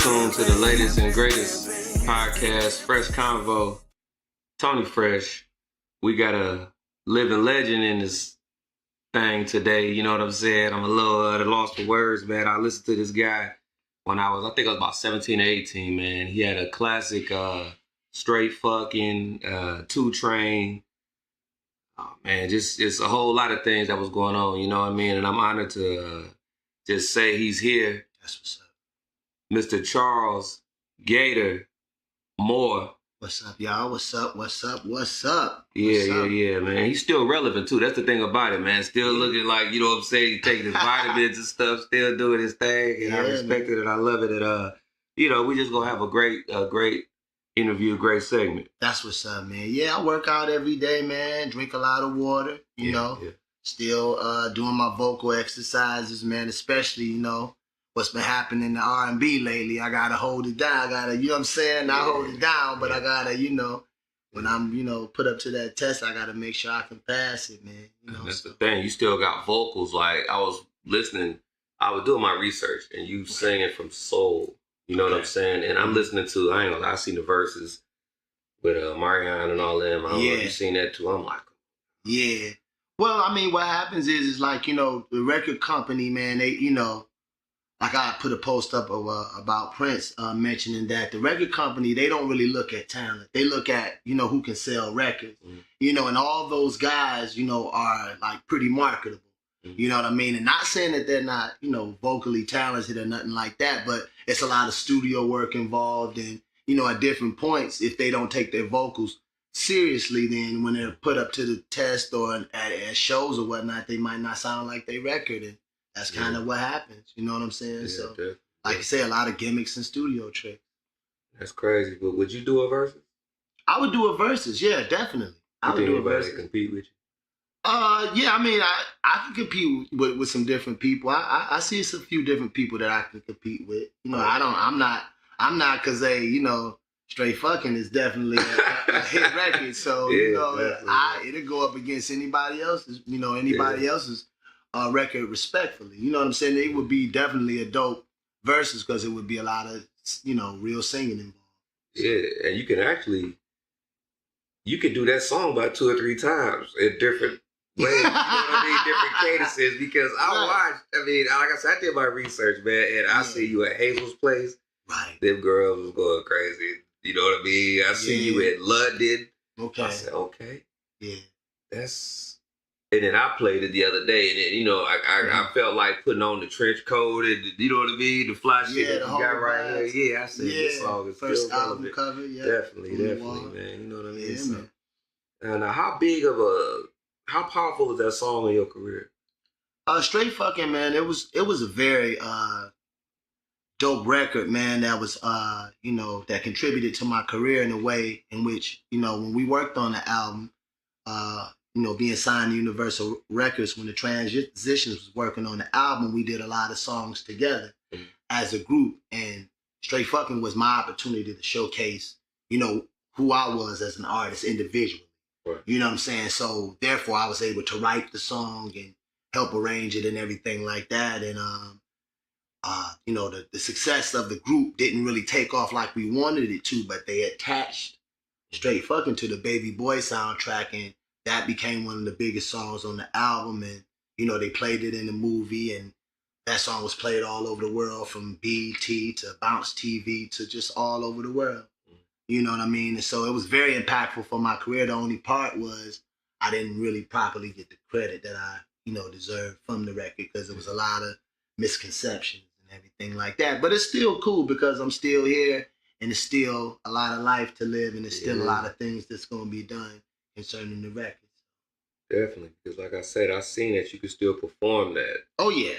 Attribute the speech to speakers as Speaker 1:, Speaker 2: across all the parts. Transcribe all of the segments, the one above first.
Speaker 1: tuned to the latest and greatest podcast, Fresh Convo. Tony Fresh. We got a living legend in this thing today. You know what I'm saying? I'm a little at a loss for words, man. I listened to this guy when I think I was about 17 or 18, man. He had a classic straight fucking 2 Train. Oh, man, just a whole lot of things that was going on, you know what I mean? And I'm honored to just say he's here.
Speaker 2: That's what's up.
Speaker 1: Mr. Charles Gator Moore.
Speaker 2: What's up, y'all? What's up? What's up? What's up?
Speaker 1: Yeah, man. He's still relevant, too. That's the thing about it, man. Still looking like, you know what I'm saying? He's taking his vitamins and stuff, still doing his thing. And I respect it and I love it. And, we just going to have a great interview, great segment.
Speaker 2: That's what's up, man. Yeah, I work out every day, man. Drink a lot of water, you know. Yeah. Still doing my vocal exercises, man, especially, what's been happening in the R&B lately. I got to hold it down. I got to, you know what I'm saying? Not hold it down, but I got to, when I'm, put up to that test, I got to make sure I can pass it, man.
Speaker 1: That's the thing. You still got vocals. Like, I was listening. I was doing my research, and you singing from soul. You know what I'm saying? And I'm listening to, I ain't gonna lie, I seen the verses with Marianne and all them. I don't know if you seen that too. I'm like,
Speaker 2: yeah. Well, I mean, what happens is like, the record company, man, they, like I put a post up of, about Prince mentioning that the record company, they don't really look at talent. They look at, who can sell records, and all those guys, are like pretty marketable. You know what I mean? And not saying that they're not, vocally talented or nothing like that, but it's a lot of studio work involved. And, at different points, if they don't take their vocals seriously, then when they're put up to the test or at shows or whatnot, they might not sound like they record. And that's kind of what happens. You know what I'm saying? Yeah, so, definitely. Like I say, a lot of gimmicks and studio tricks.
Speaker 1: That's crazy. But would you do a versus?
Speaker 2: I would do a versus. Yeah, definitely. I would do a versus.
Speaker 1: Compete with you?
Speaker 2: Yeah, I mean, I can compete with some different people. I see a few different people that I can compete with. I'm not because they, straight fucking is definitely a hit record. So, it'll go up against anybody else's, else's record respectfully. You know what I'm saying? It would be definitely a dope versus because it would be a lot of, real singing involved.
Speaker 1: Yeah, and you could do that song about 2 or 3 times in different ways, different cadences, because I watched, like I said, I did my research, man, and I see you at Hazel's place.
Speaker 2: Right.
Speaker 1: Them girls was going crazy. You know what I mean? I see you in London.
Speaker 2: Okay.
Speaker 1: I said, okay.
Speaker 2: Yeah.
Speaker 1: And then I played it the other day, and then, I felt like putting on the trench coat and, you know what I mean? The fly shit that you got right here. Yeah, I said, this song is
Speaker 2: first
Speaker 1: still
Speaker 2: album
Speaker 1: relevant.
Speaker 2: cover, yeah.
Speaker 1: Definitely, man. You know what I mean?
Speaker 2: Yeah,
Speaker 1: so,
Speaker 2: man.
Speaker 1: And how powerful is that song in your career?
Speaker 2: Straight fucking, man. It was a very dope record, man. That was that contributed to my career in a way in which when we worked on the album, being signed to Universal Records, when the Transitions was working on the album, we did a lot of songs together as a group, and Straight Fucking was my opportunity to showcase who I was as an artist individually.
Speaker 1: Right.
Speaker 2: You know what I'm saying? So therefore I was able to write the song and help arrange it and everything like that. And, the success of the group didn't really take off like we wanted it to, but they attached Straight Fucking to the Baby Boy soundtrack. And that became one of the biggest songs on the album. And, they played it in the movie, and that song was played all over the world, from BET to Bounce TV to just all over the world. You know what I mean? And so it was very impactful for my career. The only part was I didn't really properly get the credit that I, deserved from the record, because there was a lot of misconceptions and everything like that. But it's still cool because I'm still here, and it's still a lot of life to live, and there's still a lot of things that's going to be done concerning the records.
Speaker 1: Definitely, because like I said, I seen that you could still perform that.
Speaker 2: Oh yeah.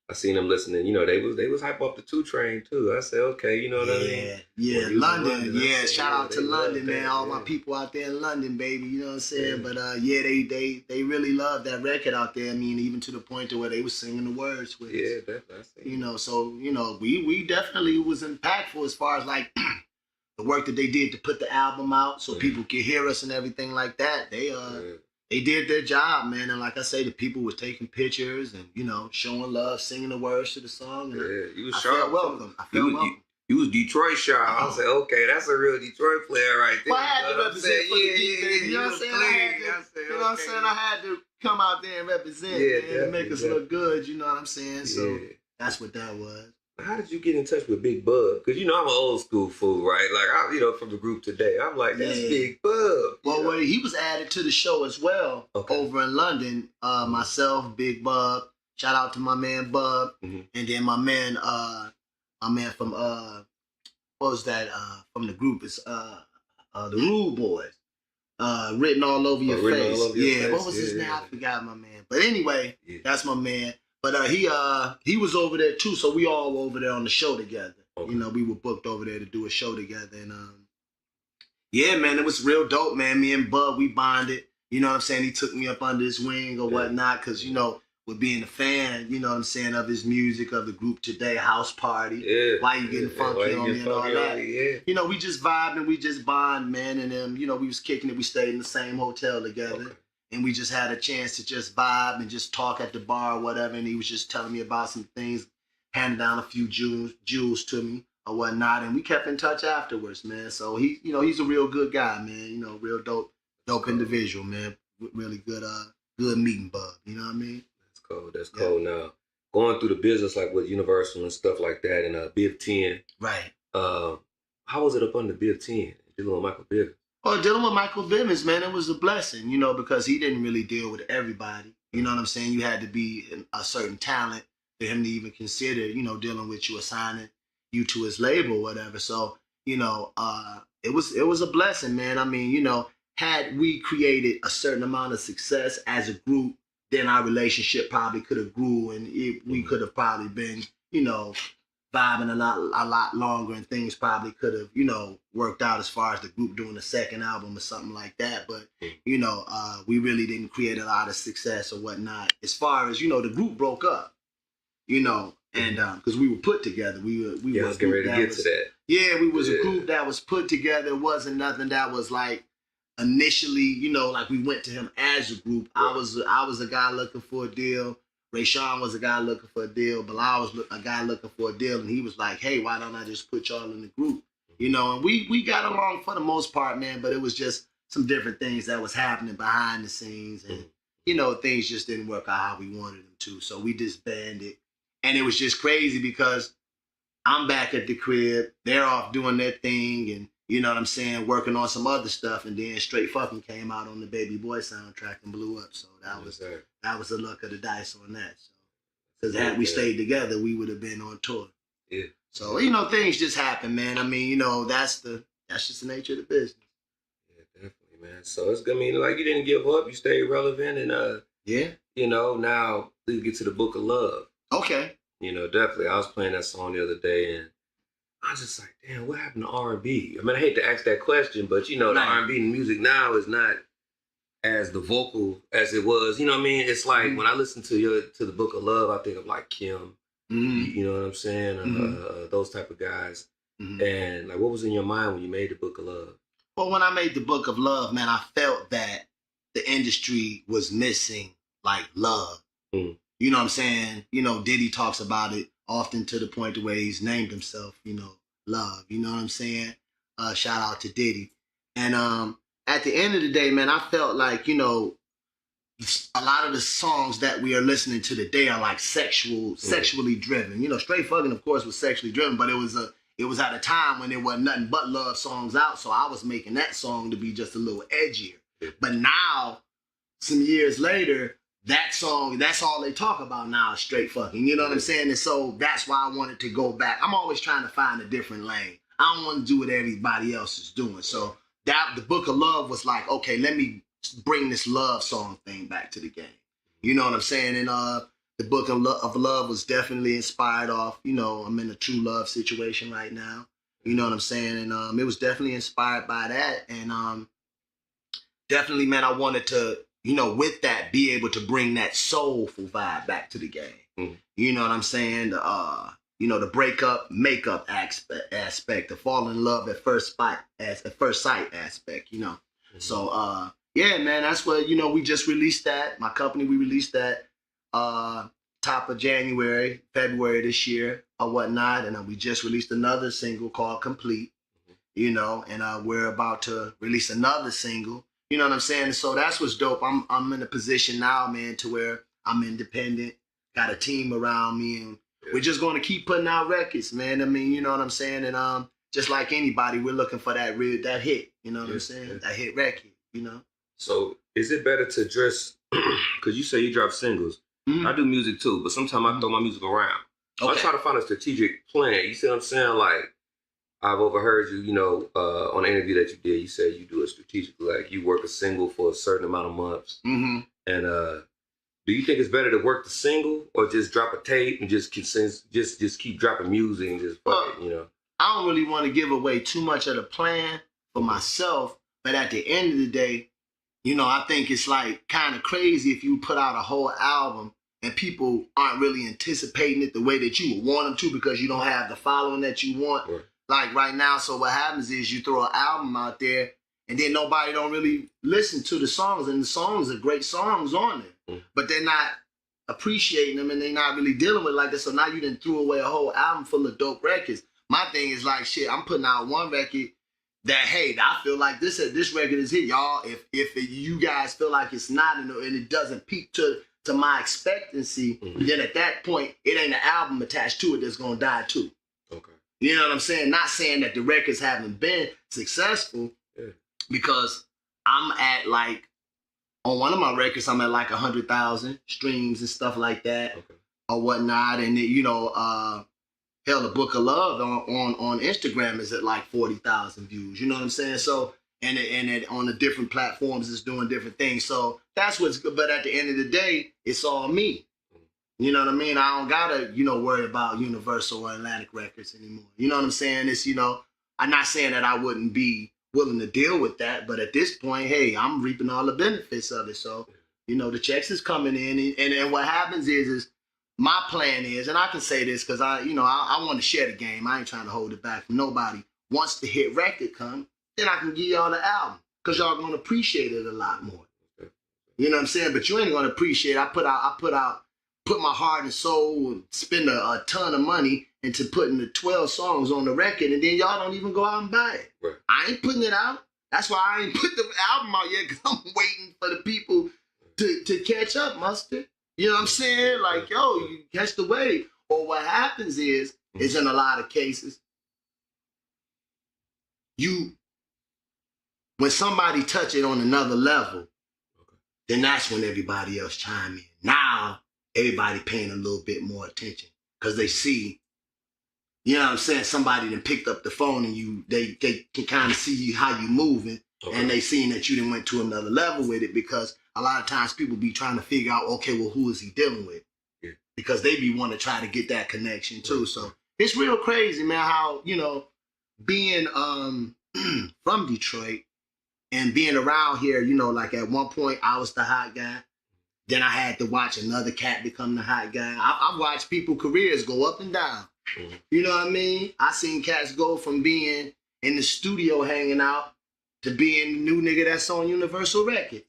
Speaker 1: I seen them listening. They was hype up the 2 Train too. I said, okay, you know what I mean?
Speaker 2: Yeah, London. Yeah, shout out to London, man. All my people out there in London, baby. You know what I'm saying? Yeah. But they really love that record out there. I mean, even to the point to where they was singing the words with us.
Speaker 1: Yeah, definitely.
Speaker 2: So we definitely was impactful as far as like the work that they did to put the album out so people could hear us and everything like that. They they did their job, man. And like I say, the people was taking pictures and, you know, showing love, singing the words to the song. And
Speaker 1: you was
Speaker 2: I
Speaker 1: sharp.
Speaker 2: felt welcome. I felt welcome.
Speaker 1: You was Detroit sharp. I was like, okay, that's a real Detroit player right there.
Speaker 2: Well, I had to represent for the D, baby. You know what I'm saying? You know what I'm saying? I had to come out there and represent, man, and make us look good. You know what I'm saying? So that's what that was.
Speaker 1: How did you get in touch with Big Bub? Because, you know, I'm an old school fool, right? Like, you know, from the group today. I'm like, that's Big Bub.
Speaker 2: Well, he was added to the show as well over in London. Myself, Big Bub. Shout out to my man Bub. And then my man from, what was that? From the group is the Rude Boys. Written all over your face. What was his name? I forgot my man. But anyway, that's my man. But he was over there too, so we all were over there on the show together. You know, we were booked over there to do a show together, and yeah, man, it was real dope, man. Me and Bub, we bonded. You know what I'm saying? He took me up under his wing or whatnot, because you know, with being a fan, you know what I'm saying, of his music, of the group today, House Party. Why you getting funky on me and all that? You know, we just vibed and we just bond, man, and then you know, we was kicking it. We stayed in the same hotel together. And we just had a chance to just vibe and just talk at the bar or whatever. And he was just telling me about some things, handing down a few jewels to me or whatnot. And we kept in touch afterwards, man. So he, you know, he's a real good guy, man. You know, real dope individual, man. Really good meeting Bub. You know what I mean?
Speaker 1: That's cool. That's cool. Now, going through the business like with Universal and stuff like that and Biv 10.
Speaker 2: Right.
Speaker 1: How was it up under Biv 10? Dealing with Michael Bivins?
Speaker 2: Well, dealing with Michael Bivins, man, it was a blessing, you know, because he didn't really deal with everybody. You know what I'm saying? You had to be a certain talent for him to even consider, you know, dealing with you, assigning you to his label or whatever. So, you know, it was a blessing, man. I mean, you know, had we created a certain amount of success as a group, then our relationship probably could have grew and we could have probably been, you know, vibing a lot longer, and things probably could have, you know, worked out as far as the group doing a second album or something like that. But, you know, we really didn't create a lot of success or whatnot. As far as, you know, the group broke up, you know, and because we were put together. We were
Speaker 1: I was getting ready to get to that.
Speaker 2: Yeah, we was a group that was put together. It wasn't nothing that was like initially, you know, like we went to him as a group. I was a guy looking for a deal. Ray Sean was a guy looking for a deal. Bilal was a guy looking for a deal. And he was like, hey, why don't I just put y'all in the group? You know, and we got along for the most part, man. But it was just some different things that was happening behind the scenes. And, you know, things just didn't work out how we wanted them to. So we disbanded. And it was just crazy because I'm back at the crib. They're off doing their thing. And, you know what I'm saying, working on some other stuff. And then Straight Fucking came out on the Baby Boy soundtrack and blew up. So that was the luck of the dice on that. So, because had we stayed together, we would have been on tour.
Speaker 1: Yeah.
Speaker 2: So, you know, things just happen, man. I mean, you know, that's just the nature of the business.
Speaker 1: Yeah, definitely, man. So it's gonna mean like you didn't give up, you stayed relevant, and you know, now we get to the Book of Love.
Speaker 2: Okay.
Speaker 1: You know, definitely. I was playing that song the other day, and I was just like, damn, what happened to R&B? I mean, I hate to ask that question, but you know, the R&B music now is not as the vocal as it was. You know what I mean? It's like when I listen to the Book of Love, I think of like Kim. You know what I'm saying? Those type of guys. And like, what was in your mind when you made the Book of Love?
Speaker 2: Well, when I made the Book of Love, man, I felt that the industry was missing like love. You know what I'm saying? You know, Diddy talks about it often to the point to where he's named himself, you know, Love. You know what I'm saying? Shout out to Diddy. And at the end of the day, man, I felt like, you know, a lot of the songs that we are listening to today are like sexually driven. You know, Straight Fucking, of course, was sexually driven, but it was at a time when there wasn't nothing but love songs out. So I was making that song to be just a little edgier. But now, some years later, that song, that's all they talk about now is Straight Fucking. You know what I'm saying? And so that's why I wanted to go back. I'm always trying to find a different lane. I don't want to do what everybody else is doing. So that the Book of Love was like, okay, let me bring this love song thing back to the game. You know what I'm saying? And the Book of Love was definitely inspired off, you know, I'm in a true love situation right now. You know what I'm saying? And it was definitely inspired by that. And definitely, man, I wanted to, you know, with that, be able to bring that soulful vibe back to the game. You know what I'm saying? You know, the breakup, makeup aspect, the fall in love at first sight aspect, you know. So, Yeah, man, that's what, we just released that. My company, we released that top of January, February this year or whatnot. And we just released another single called Complete, and we're about to release another single. You know what I'm saying? So that's what's dope. I'm in a position now, man, to where I'm independent, got a team around me, and we're just going to keep putting out records, man. I mean, you know what I'm saying? And just like anybody, we're looking for that hit, you know what I'm saying? That hit record,
Speaker 1: So is it better to dress, because you say you drop singles.
Speaker 2: Mm-hmm.
Speaker 1: I do music too, but sometimes I throw my music around. So I try to find a strategic plan. You see what I'm saying? Like, I've overheard you, on an interview that you did, you said you do it strategically. Like, you work a single for a certain amount of months.
Speaker 2: Mm-hmm.
Speaker 1: And do you think it's better to work the single or just drop a tape and just keep dropping music and just fuck it,
Speaker 2: I don't really want to give away too much of the plan for myself, but at the end of the day, I think it's like kind of crazy if you put out a whole album and people aren't really anticipating it the way that you would want them to because you don't have the following that you want.
Speaker 1: Right.
Speaker 2: Like right now, so what happens is you throw an album out there and then nobody don't really listen to the songs, and the songs are great songs on it, but they're not appreciating them and they're not really dealing with it like that. So now you done threw away a whole album full of dope records. My thing is like, shit, I'm putting out one record that, hey, I feel like this record is hit, y'all. If you guys feel like it's not and it doesn't peak to my expectancy, then at that point, it ain't an album attached to it that's gonna die too.
Speaker 1: Okay.
Speaker 2: You know what I'm saying? Not saying that the records haven't been successful, because I'm at like, on one of my records, I'm at like 100,000 streams and stuff like that, or whatnot, and hell, the Book of Love on Instagram is at like 40,000 views. You know what I'm saying? So, and it on the different platforms is doing different things. So that's what's good. But at the end of the day, it's all me. You know what I mean? I don't gotta, worry about Universal or Atlantic Records anymore. You know what I'm saying? It's, I'm not saying that I wouldn't be willing to deal with that, but at this point, hey, I'm reaping all the benefits of it. So, the checks is coming in, and what happens is my plan is, and I can say this because I want to share the game. I ain't trying to hold it back from nobody. Once the hit record come, then I can give y'all the album because y'all gonna appreciate it a lot more. You know what I'm saying? But you ain't gonna appreciate it. I put my heart and soul and spend a ton of money into putting the 12 songs on the record, and then y'all don't even go out and buy it.
Speaker 1: Right.
Speaker 2: I ain't putting it out. That's why I ain't put the album out yet, because I'm waiting for the people to catch up, Mustard. You know what I'm saying? Like, yo, you catch the wave. Or what happens is in a lot of cases, when somebody touch it on another level, then that's when everybody else chime in. Now, everybody paying a little bit more attention because they see, you know what I'm saying, somebody that picked up the phone and they can kind of see how you moving, and they seeing that you done went to another level with it, because a lot of times people be trying to figure out, okay, well, who is he dealing with? Yeah. Because they be wanting to try to get that connection too. Right. So it's real crazy, man, how, being from Detroit and being around here, like at one point I was the hot guy. Then I had to watch another cat become the hot guy. I watched people's careers go up and down. Mm-hmm. You know what I mean? I seen cats go from being in the studio hanging out to being the new nigga that's on Universal Records.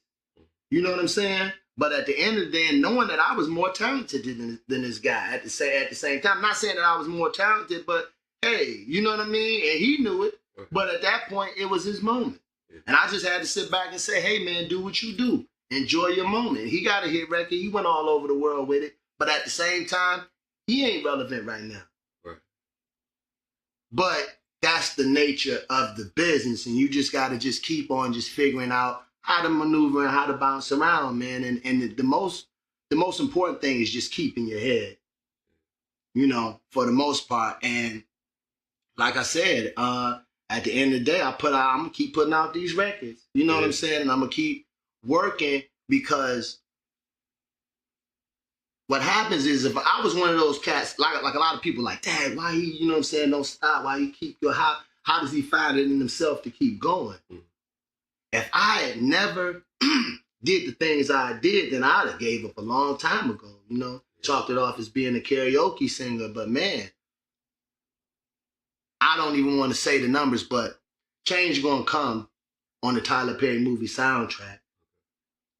Speaker 2: You know what I'm saying? But at the end of the day, knowing that I was more talented than this guy at the same time. Not saying that I was more talented, but hey, you know what I mean? And he knew it. But at that point, it was his moment. And I just had to sit back and say, hey, man, do what you do. Enjoy your moment. He got a hit record. He went all over the world with it. But at the same time, he ain't relevant right now. Right. But that's the nature of the business. And you just got to just keep on just figuring out how to maneuver and how to bounce around, man. And the most important thing is just keeping your head, for the most part. And like I said, at the end of the day, I'm going to keep putting out these records. You know what I'm saying? And I'm going to keep working, because what happens is, if I was one of those cats, like a lot of people like, Dad, why he, don't stop? Why he keep going? How does he find it in himself to keep going? Mm-hmm. If I had never did the things I did, then I'd have gave up a long time ago, chalked it off as being a karaoke singer. But man, I don't even want to say the numbers, but change gonna come on the Tyler Perry movie soundtrack.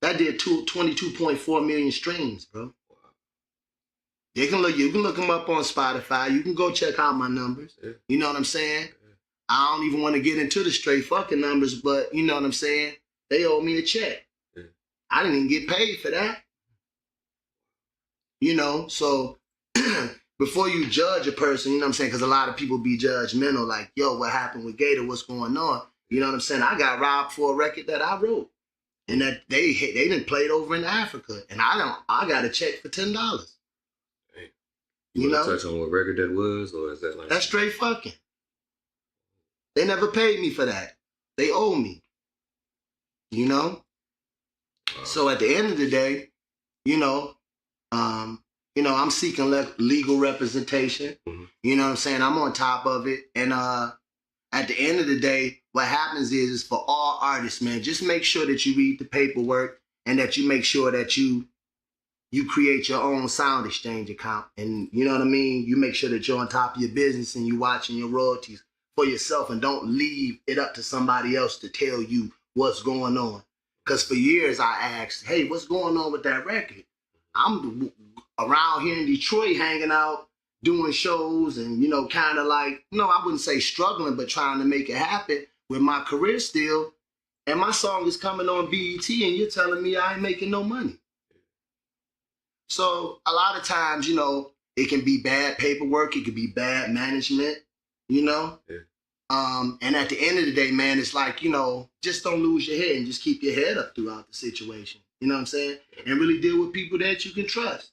Speaker 2: That did 22.4 million streams, bro. You can look them up on Spotify. You can go check out my numbers.
Speaker 1: Yeah.
Speaker 2: You know what I'm saying?
Speaker 1: Yeah.
Speaker 2: I don't even want to get into the straight fucking numbers, but you know what I'm saying? They owe me a check.
Speaker 1: Yeah.
Speaker 2: I didn't even get paid for that. You know, so before you judge a person, you know what I'm saying? Because a lot of people be judgmental, like, yo, what happened with Gator? What's going on? You know what I'm saying? I got robbed for a record that I wrote. And that they didn't play it over in Africa. And I got a check for $10.
Speaker 1: Hey,
Speaker 2: you know?
Speaker 1: Touch on what record that was, or is that like...
Speaker 2: That's straight fucking. They never paid me for that. They owe me. You know? So at the end of the day, I'm seeking legal representation. Mm-hmm. You know what I'm saying? I'm on top of it. And at the end of the day, what happens is for all artists, man, just make sure that you read the paperwork and that you make sure that you create your own sound exchange account. And you know what I mean? You make sure that you're on top of your business and you watching your royalties for yourself and don't leave it up to somebody else to tell you what's going on. Because for years I asked, hey, what's going on with that record? I'm around here in Detroit hanging out, doing shows and, kind of like, I wouldn't say struggling, but trying to make it happen with my career still. And my song is coming on BET and you're telling me I ain't making no money. So a lot of times, it can be bad paperwork. It could be bad management, Yeah. And at the end of the day, man, it's like, just don't lose your head and just keep your head up throughout the situation. You know what I'm saying? And really deal with people that you can trust.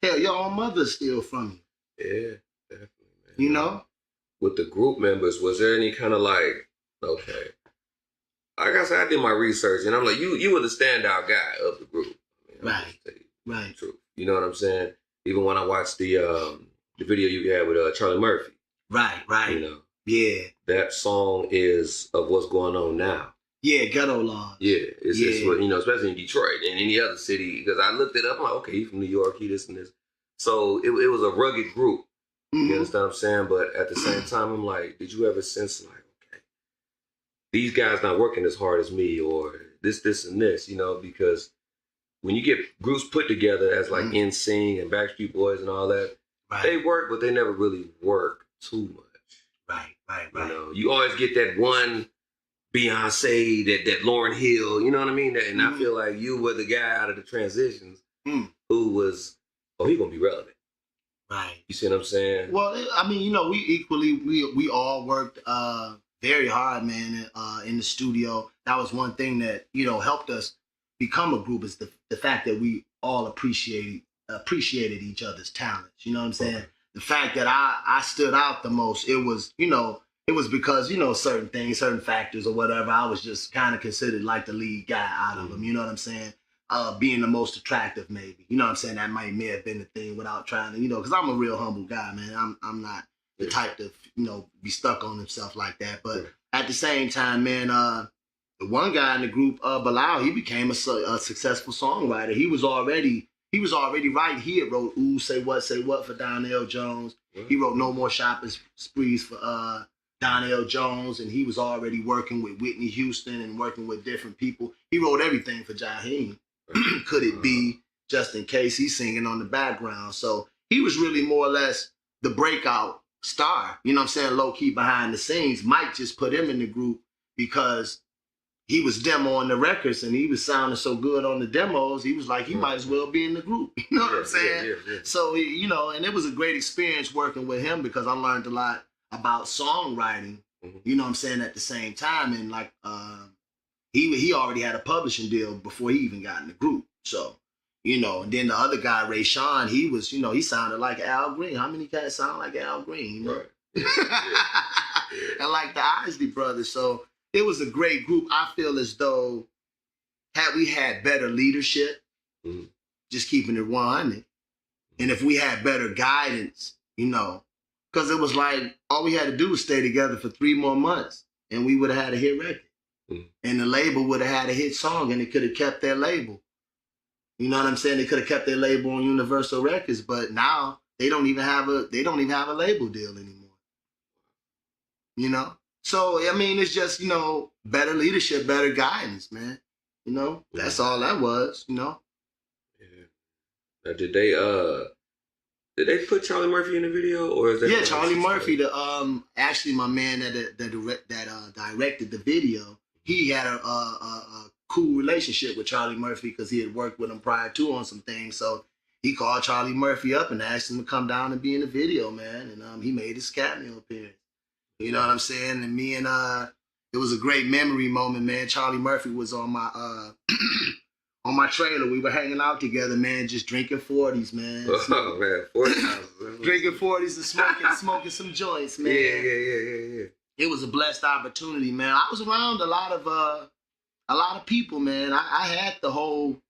Speaker 2: Hell, your own mother's still from you.
Speaker 1: Yeah, definitely, man.
Speaker 2: You know?
Speaker 1: With the group members, was there any kind of like, okay, like I said, I did my research and I'm like, you were the standout guy of the group.
Speaker 2: Right.
Speaker 1: True. You know what I'm saying? Even when I watched the video you had with Charlie Murphy.
Speaker 2: Right. Yeah.
Speaker 1: That song is of what's going on now.
Speaker 2: Yeah, Ghetto Laws.
Speaker 1: Yeah, it's what, especially in Detroit and any other city, because I looked it up, I'm like, okay, he's from New York, he this and this. So it was a rugged group, You understand what I'm saying? But at the same time, I'm like, did you ever sense like, okay, these guys not working as hard as me, or this, and this, because when you get groups put together as like NSYNC and Backstreet Boys and all that, they work, but they never really work too much.
Speaker 2: Right.
Speaker 1: You always get that one Beyonce, that Lauryn Hill, you know what I mean? And I feel like you were the guy out of the transitions who was, he gonna be relevant.
Speaker 2: Right.
Speaker 1: You see what I'm saying?
Speaker 2: Well, I mean, we all worked very hard, man, in the studio. That was one thing that, helped us become a group, is the fact that we all appreciated each other's talents. You know what I'm saying? Okay. The fact that I stood out the most, it was because, certain things, certain factors or whatever, I was just kind of considered like the lead guy out of them. You know what I'm saying? Being the most attractive, maybe. You know what I'm saying? That may have been the thing without trying to, because I'm a real humble guy, man. I'm not the type to, be stuck on himself like that. But at the same time, man, the one guy in the group, Bilal, he became a successful songwriter. He was already writing. He had wrote Ooh, Say What for Donnell Jones. He wrote No More Shopping Sprees for Donnell Jones, and he was already working with Whitney Houston and working with different people. He wrote everything for Jaheim. Could It Be, Just In Case. He's singing on the background. So he was really more or less the breakout star, you know what I'm saying, low-key behind the scenes. Mike just put him in the group because he was demoing the records and he was sounding so good on the demos, he was like, he might as well be in the group. You know what I'm saying? Yeah. So, and it was a great experience working with him because I learned a lot about songwriting, you know what I'm saying, at the same time. And like, he already had a publishing deal before he even got in the group. So, and then the other guy, Ray Sean, he was, he sounded like Al Green. How many cats sound like Al Green? Right. And like the Isley Brothers. So it was a great group. I feel as though had we had better leadership, just keeping it 100, and if we had better guidance, because it was like all we had to do was stay together for 3 more months and we would have had a hit record. And the label would have had a hit song and it could have kept their label. You know what I'm saying? They could have kept their label on Universal Records, but now they don't even have a label deal anymore. So, I mean, it's just, better leadership, better guidance, man. You know, that's all that was. You know.
Speaker 1: Yeah. Now, did they put Charlie Murphy in the video, or is that?
Speaker 2: Yeah, Charlie Murphy, actually my man that directed the video, he had a cool relationship with Charlie Murphy because he had worked with him prior to on some things. So he called Charlie Murphy up and asked him to come down and be in the video, man. And he made his cameo appearance. You know what I'm saying? And me and it was a great memory moment, man. Charlie Murphy was on my on my trailer. We were hanging out together, man, just drinking 40s, man.
Speaker 1: Oh man, 40s.
Speaker 2: Drinking 40s and smoking some joints, man.
Speaker 1: Yeah.
Speaker 2: It was a blessed opportunity, man. I was around a lot of people, man. I had the whole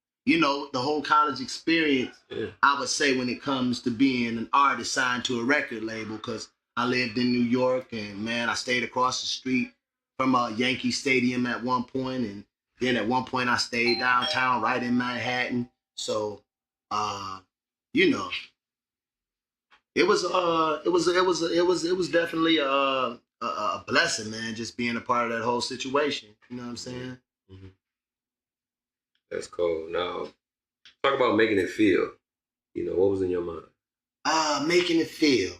Speaker 2: college experience, I would say, when it comes to being an artist signed to a record label, because I lived in New York, and man, I stayed across the street from Yankee Stadium at one point, and then at one point I stayed downtown right in Manhattan. So, it was definitely a blessing, man, just being a part of that whole situation. You know what I'm saying?
Speaker 1: Mm-hmm. That's cool. Now, talk about making it feel. What was in your mind?
Speaker 2: Making it feel.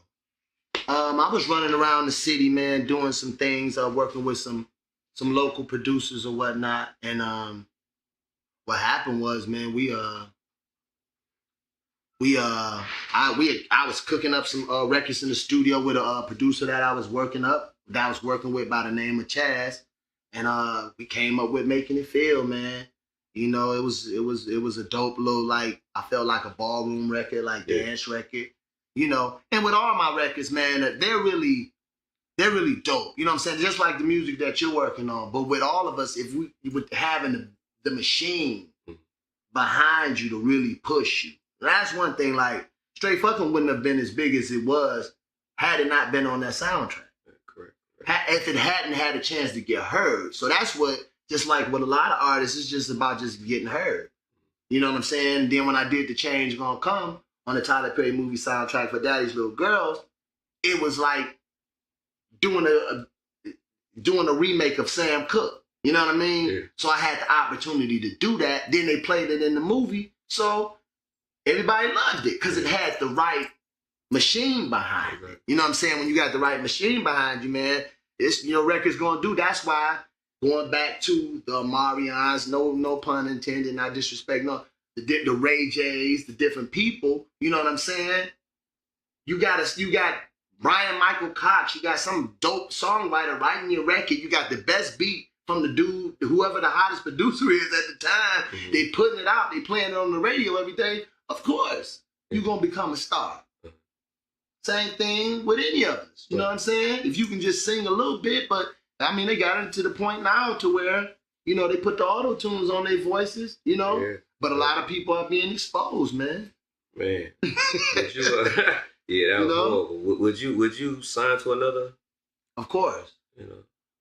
Speaker 2: I was running around the city, man, doing some things, working with some local producers or whatnot. And what happened was, man, I was cooking up some records in the studio with a producer that I was working with by the name of Chaz, and we came up with Making It Feel, man. It was a dope little, like, I felt like a ballroom record, like dance record, And with all my records, man, they're really dope. You know what I'm saying? Just like the music that you're working on, but with all of us, if we with having the machine behind you to really push you. That's one thing, like, Straight Fucking wouldn't have been as big as it was had it not been on that soundtrack.
Speaker 1: Correct.
Speaker 2: If it hadn't had a chance to get heard. So that's what, just like with a lot of artists, it's just about just getting heard. You know what I'm saying? Then when I did The Change Gonna Come on the Tyler Perry movie soundtrack for Daddy's Little Girls, it was like doing a remake of Sam Cooke. You know what I mean?
Speaker 1: Yeah.
Speaker 2: So I had the opportunity to do that. Then they played it in the movie. So everybody loved it because it had the right machine behind it. You know what I'm saying? When you got the right machine behind you, man, it's, record's going to do. That's why, going back to the Marions, no pun intended, not disrespect, no, the Ray J's, the different people, you know what I'm saying? You got Brian Michael Cox, you got some dope songwriter writing your record, you got the best beat from the dude, whoever the hottest producer is at the time. Mm-hmm. They putting it out, they playing it on the radio every day. Of course, you're going to become a star. Same thing with any of us. You know what I'm saying? If you can just sing a little bit, but I mean, they got it to the point now to where, they put the auto-tunes on their voices,
Speaker 1: Yeah.
Speaker 2: But a lot of people are being exposed, man.
Speaker 1: Man. Would you, yeah, that was horrible. Would you sign to another?
Speaker 2: Of course.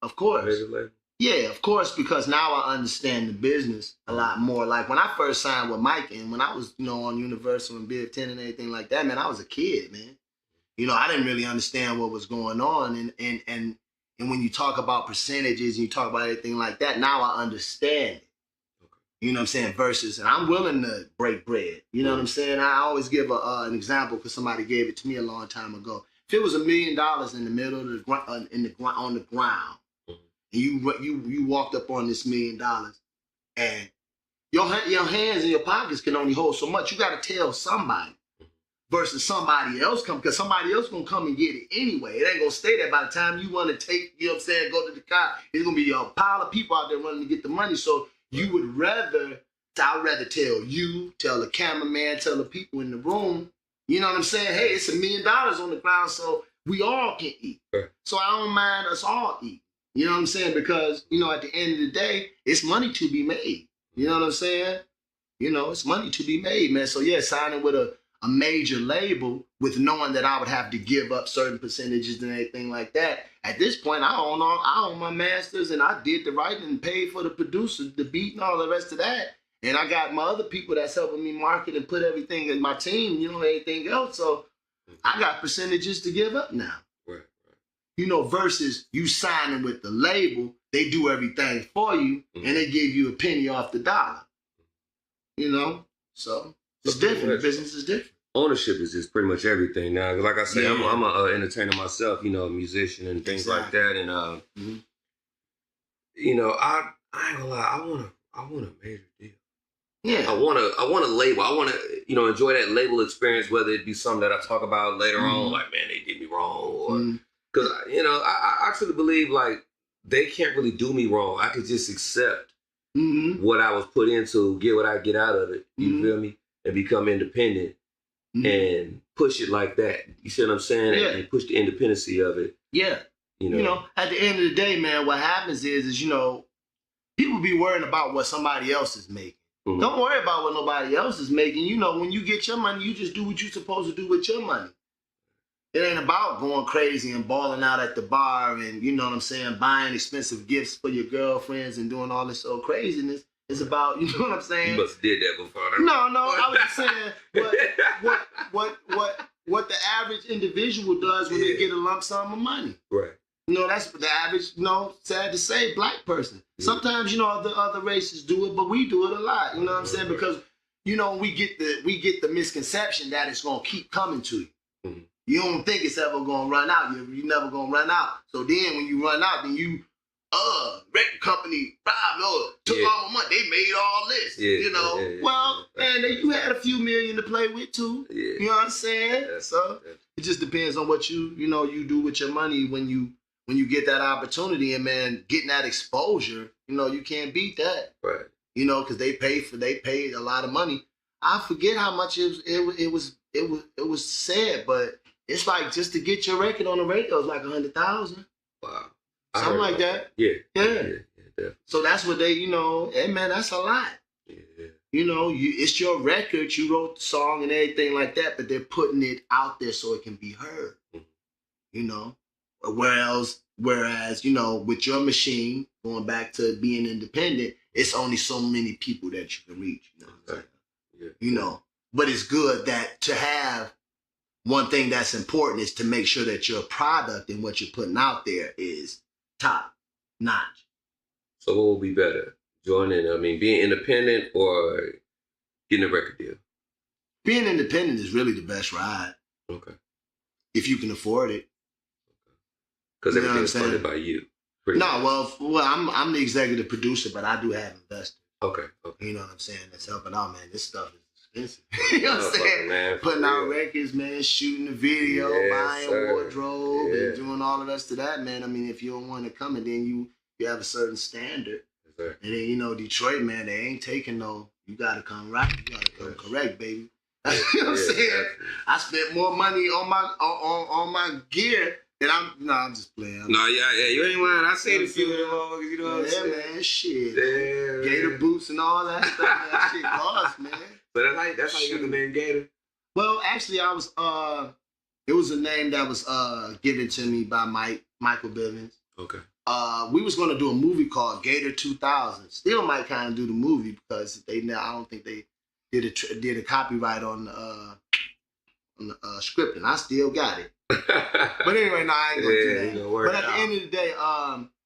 Speaker 2: Of course.
Speaker 1: Major?
Speaker 2: Yeah, of course, because now I understand the business a lot more. Like when I first signed with Mike and when I was, on Universal and Big 10 and everything like that, man, I was a kid, man. I didn't really understand what was going on. And when you talk about percentages and you talk about everything like that, now I understand it. You know what I'm saying? Versus, and I'm willing to break bread. You know what I'm saying? I always give an example because somebody gave it to me a long time ago. If it was $1 million in the middle of the ground, on the ground, and you walked up on this $1 million, and your hands and your pockets can only hold so much. You got to tell somebody versus somebody else come, because somebody else going to come and get it anyway. It ain't going to stay there by the time you want to take, go to the car. It's going to be a pile of people out there running to get the money. So you would I'd rather tell the cameraman, tell the people in the room, you know what I'm saying? Hey, it's $1 million on the ground, so we all can eat. So I don't mind us all eat. You know what I'm saying? Because, at the end of the day, it's money to be made. You know what I'm saying? It's money to be made, man. So, yeah, signing with a major label with knowing that I would have to give up certain percentages and everything like that. At this point, I own my masters, and I did the writing and paid for the producer, the beat, and all the rest of that. And I got my other people that's helping me market and put everything in my team, everything else. So I got percentages to give up now.
Speaker 1: Right.
Speaker 2: Versus you signing with the label they do everything for you, and they give you a penny off the dollar. You know, so it's different. The business is different.
Speaker 3: Ownership is just pretty much everything now. Like I say, I'm an entertainer myself, you know, a musician and things like that. And you know, I ain't gonna lie, I want a major deal.
Speaker 2: Yeah.
Speaker 3: I want a label. I want to, you know, enjoy that label experience, whether it be something that I talk about later on, like, man, they did me wrong, or because you know, I actually believe like they can't really do me wrong. I could just accept what I was put into, get what I get out of it. You feel me? And become independent. And push it like that. You see what I'm saying?
Speaker 2: Yeah.
Speaker 3: And push the independency of it.
Speaker 2: Yeah. You know, at the end of the day, man, what happens is, you know, people be worrying about what somebody else is making. Don't worry about what nobody else is making. You know, when you get your money, you just do what you're supposed to do with your money. It ain't about going crazy and balling out at the bar and, you know what I'm saying, buying expensive gifts for your girlfriends and doing all this old craziness. It's about, you know what I'm saying?
Speaker 3: You must have did that before.
Speaker 2: No, I was just saying what the average individual does when they get a lump sum of money.
Speaker 3: Right.
Speaker 2: You know, that's the average, you know, sad to say, black person. Sometimes, you know, the other races do it, but we do it a lot. You know what I'm saying? Because, you know, we get the misconception that it's gonna keep coming to you. You don't think it's ever gonna run out. You're never gonna run out. So then when you run out, then you record company took all my money. They made all this. You know. Man, you had a few million to play with too. You know what I'm saying? So it just depends on what you do with your money when you get that opportunity, and man, getting that exposure, you know, you can't beat that. Right. You know, because they paid a lot of money. I forget how much it was said, but it's like just to get your record on the radio is like 100,000. Wow. Something like that. Yeah. Definitely. So that's what they, you know, hey man, that's a lot. Yeah. You know, it's your record, you wrote the song and everything like that, but they're putting it out there so it can be heard. You know? Whereas, you know, with your machine, going back to being independent, it's only so many people that you can reach. You know what I'm saying? Yeah. You know, but it's good that to have one thing that's important is to make sure that your product and what you're putting out there is top notch.
Speaker 3: So what will be better? Being independent or getting a record deal?
Speaker 2: Being independent is really the best ride. Okay. If you can afford it.
Speaker 3: Because everything is funded by you.
Speaker 2: No, well, I'm the executive producer, but I do have investors.
Speaker 3: Okay.
Speaker 2: You know what I'm saying? That's helping out, man. This stuff is expensive. You know what I'm saying? Man, putting out records, man, shooting the video, buying wardrobe, and doing all the rest of that, man. I mean, if you don't want to come, and then you have a certain standard. And then, you know, Detroit, man, they ain't taking no, you got to come right. You got to come correct, baby. You know what I'm saying? Definitely. I spent more money on my gear. And I'm just playing.
Speaker 3: You ain't lying. I seen a few of them motherfuckers, you know what I'm saying?
Speaker 2: Man, shit. Damn, Gator boots and all that stuff. That shit costs, man.
Speaker 3: But that's how you got the name Gator?
Speaker 2: Well, actually, it was a name that was given to me by Michael Bivens. Okay. We was going to do a movie called Gator 2000. Still might kind of do the movie because I don't think they did a copyright on the script, and I still got it. But anyway, no, I ain't gonna do that. But at the end of the day,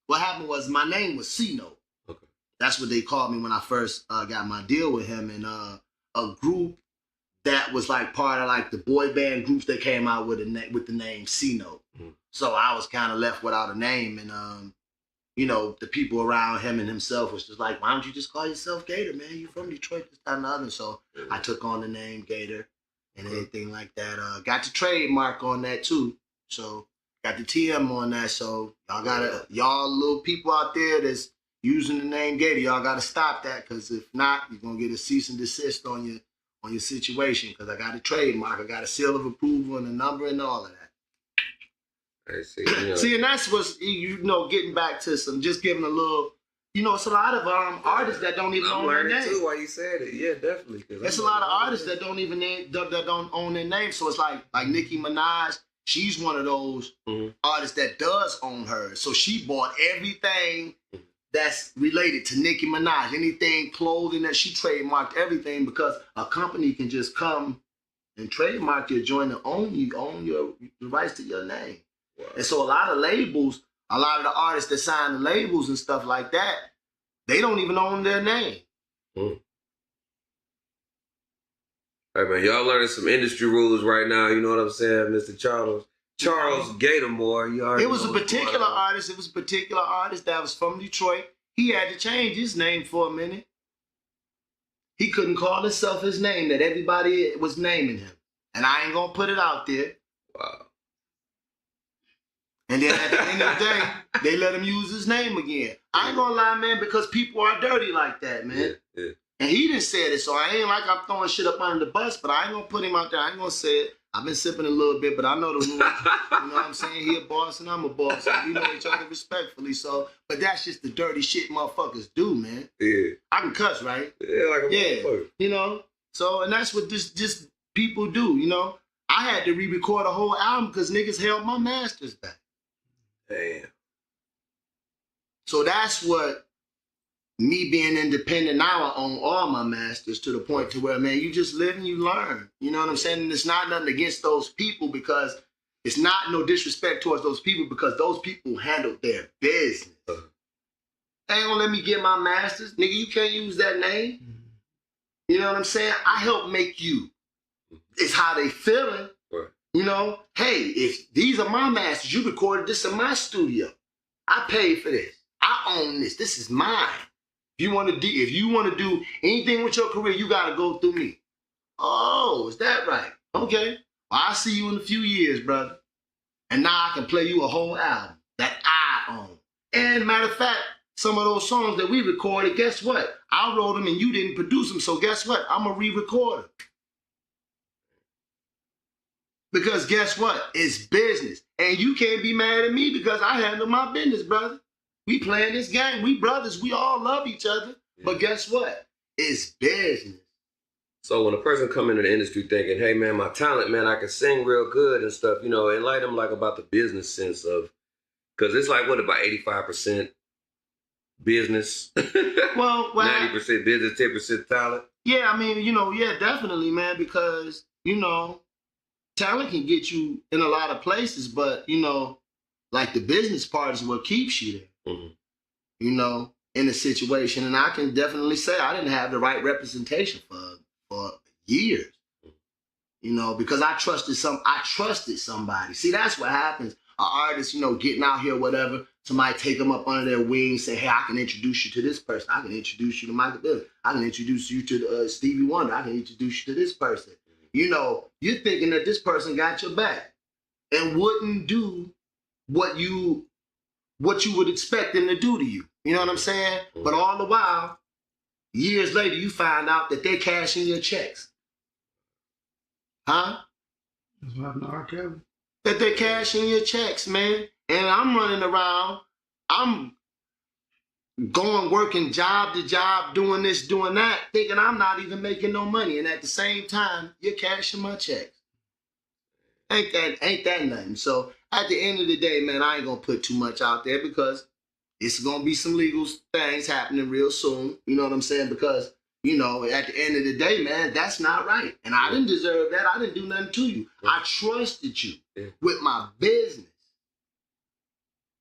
Speaker 2: what happened was my name was C-Note. Okay. That's what they called me when I first got my deal with him, and a group that was like part of like the boy band groups that came out with the name C-Note. So I was kind of left without a name, and you know, the people around him and himself was just like, why don't you just call yourself Gator, man? You from Detroit, this, that, and the other. So I took on the name Gator. And anything like that. Got the trademark on that too. So got the TM on that. So y'all little people out there that's using the name Gator, y'all gotta stop that, because if not, you're gonna get a cease and desist on your situation. Because I got a trademark, I got a seal of approval and a number and all of that. I see. You know. See, and that's what's, you know, getting back to just giving a little. You know, it's a lot of artists that don't even own their name.
Speaker 3: I'm learning too while you said it. Yeah, definitely.
Speaker 2: There's a lot of artists that don't even that don't own their name. So it's like Nicki Minaj. She's one of those artists that does own hers. So she bought everything that's related to Nicki Minaj. Anything, clothing that she trademarked, everything, because a company can just come and trademark your joint and own the rights to your name. Wow. And so a lot of labels a lot of the artists that sign the labels and stuff like that, they don't even own their name.
Speaker 3: Mm. Hey man, y'all learning some industry rules right now. You know what I'm saying, Mr. Charles Gator, boy.
Speaker 2: It was a particular artist. It was a particular artist that was from Detroit. He had to change his name for a minute. He couldn't call himself his name that everybody was naming him. And I ain't gonna put it out there.
Speaker 3: Wow.
Speaker 2: And then at the end of the day, they let him use his name again. I ain't gonna lie, man, because people are dirty like that, man.
Speaker 3: Yeah.
Speaker 2: And he didn't say it, so I ain't like I'm throwing shit up under the bus, but I ain't gonna put him out there. I ain't gonna say it. I've been sipping a little bit, but I know the rules. You know what I'm saying? He a boss and I'm a boss. And we know each other respectfully. So, but that's just the dirty shit motherfuckers do, man.
Speaker 3: Yeah.
Speaker 2: I can cuss, right?
Speaker 3: Yeah, like a motherfucker.
Speaker 2: You know? So, and that's what just people do, you know? I had to re-record a whole album because niggas held my masters back.
Speaker 3: Damn.
Speaker 2: So that's what me being independent now, I own all my masters to the point to where, man, you just live and you learn. You know what I'm saying? And it's not nothing against those people because it's not no disrespect towards those people because those people handled their business. They ain't gonna let me get my masters. Nigga, you can't use that name. You know what I'm saying? I help make you. It's how they feeling.
Speaker 3: Right.
Speaker 2: You know, hey, if these are my masters, you recorded this in my studio. I paid for this. I own this. This is mine. If you want to do anything with your career, you got to go through me. Oh, is that right? Okay. Well, I'll see you in a few years, brother. And now I can play you a whole album that I own. And matter of fact, some of those songs that we recorded, guess what? I wrote them and you didn't produce them. So guess what? I'm going to re-record them. Because guess what? It's business. And you can't be mad at me because I handle my business, brother. We playing this game. We brothers. We all love each other. Yeah. But guess what? It's business.
Speaker 3: So when a person come into the industry thinking, hey, man, my talent, man, I can sing real good and stuff, you know, enlighten them like about the business sense of, because it's like, what, about 85% business?
Speaker 2: Well,
Speaker 3: 90% business, 10% talent?
Speaker 2: Yeah, I mean, you know, yeah, definitely, man, because, you know, talent can get you in a lot of places, but, you know, like the business part is what keeps you there. Mm-hmm. You know, in a situation. And I can definitely say I didn't have the right representation for years. You know, because I trusted somebody. See, that's what happens. An artist, you know, getting out here, whatever, somebody take them up under their wings, say, hey, I can introduce you to this person. I can introduce you to Michael Bublé. I can introduce you to Stevie Wonder. I can introduce you to this person. You know, you're thinking that this person got your back and wouldn't do what you would expect them to do to you. You know what I'm saying? Mm-hmm. But all the while, years later, you find out that they're cashing your checks. Huh?
Speaker 4: That's what happened to R. Kelly.
Speaker 2: That they're cashing your checks, man. And I'm running around. I'm going, working job to job, doing this, doing that, thinking I'm not even making no money. And at the same time, you're cashing my checks. Ain't that nothing? So at the end of the day, man, I ain't gonna put too much out there because it's gonna be some legal things happening real soon. You know what I'm saying? Because, you know, at the end of the day, man, that's not right. And I didn't deserve that. I didn't do nothing to you. I trusted you with my business.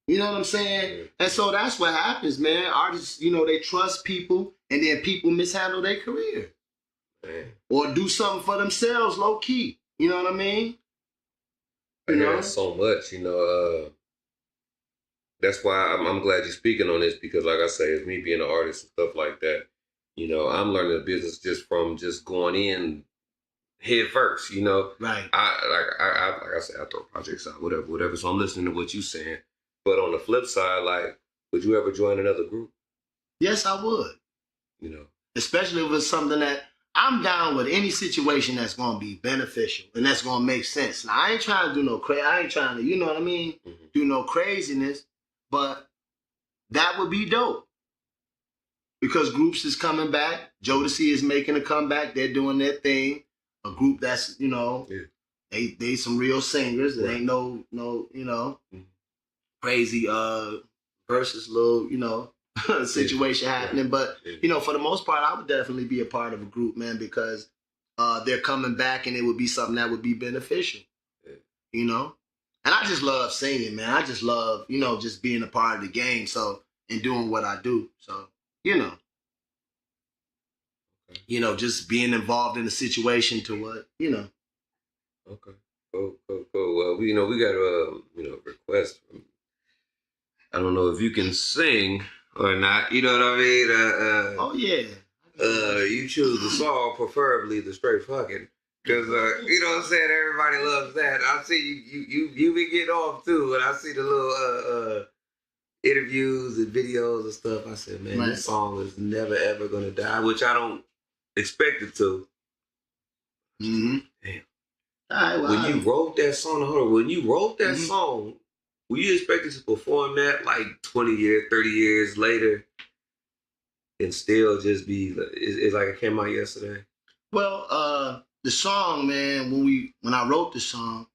Speaker 2: You know what I'm saying? And so that's what happens, man. Artists, you know, they trust people and then people mishandle their career. Or do something for themselves low key. You know what I mean?
Speaker 3: I hear so much, you know. That's why I'm glad you're speaking on this because, like I say, it's me being an artist and stuff like that. You know, I'm learning the business just from just going in head first. You know,
Speaker 2: right?
Speaker 3: Like I said, I throw projects out, whatever. So I'm listening to what you're saying. But on the flip side, like, would you ever join another group?
Speaker 2: Yes, I would.
Speaker 3: You know,
Speaker 2: especially if it's something that I'm down with any situation that's going to be beneficial and that's going to make sense. Now, I ain't trying to do no crazy. I ain't trying to, you know what I mean? Mm-hmm. Do no craziness, but that would be dope. Because groups is coming back. Jodeci is making a comeback. They're doing their thing. A group that's, you know, they some real singers. There ain't no, you know, crazy versus little, you know, situation happening. But, you know, for the most part, I would definitely be a part of a group, man, because they're coming back and it would be something that would be beneficial, you know? And I just love singing, man. I just love, just being a part of the game. So, and doing what I do. So, just being involved in the situation to what.
Speaker 3: Okay. Cool. Well, we got a request from. I don't know if you can sing or not. You know what I mean?
Speaker 2: Oh yeah.
Speaker 3: You choose the song, preferably the straight fucking. Cause you know what I'm saying, everybody loves that. I see you be getting off too, and I see the little interviews and videos and stuff. I said, man, This song is never ever gonna die, which I don't expect it to.
Speaker 2: Mm-hmm.
Speaker 3: Damn.
Speaker 2: All right, well,
Speaker 3: when you wrote that song, were you expected to perform that like 20 years, 30 years later, and still just be? It's like it came out yesterday.
Speaker 2: Well, the song, man, when I wrote the song,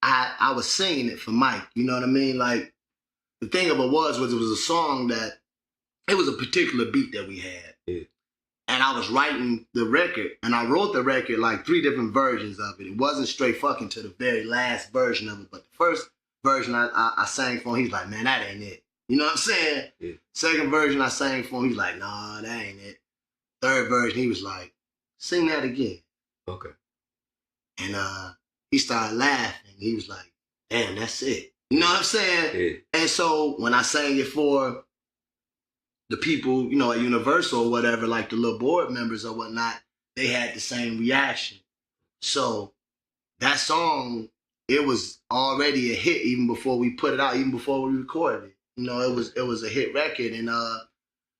Speaker 2: I was singing it for Mike. You know what I mean? Like, the thing of it was it was a song that, it was a particular beat that we had.
Speaker 3: Yeah.
Speaker 2: And I was writing the record, and I wrote the record like 3 different versions of it. It wasn't straight fucking to the very last version of it, but the first version I sang for him, he's like, man, that ain't it. You know what I'm saying?
Speaker 3: Yeah.
Speaker 2: Second version I sang for him, he's like, nah, that ain't it. Third version, he was like, sing that again.
Speaker 3: Okay.
Speaker 2: And he started laughing. He was like, damn, that's it. You know what I'm saying?
Speaker 3: Yeah.
Speaker 2: And so when I sang it for the people, at Universal or whatever, like the little board members or whatnot, they had the same reaction. So that song, it was already a hit even before we put it out, even before we recorded it. It was a hit record, and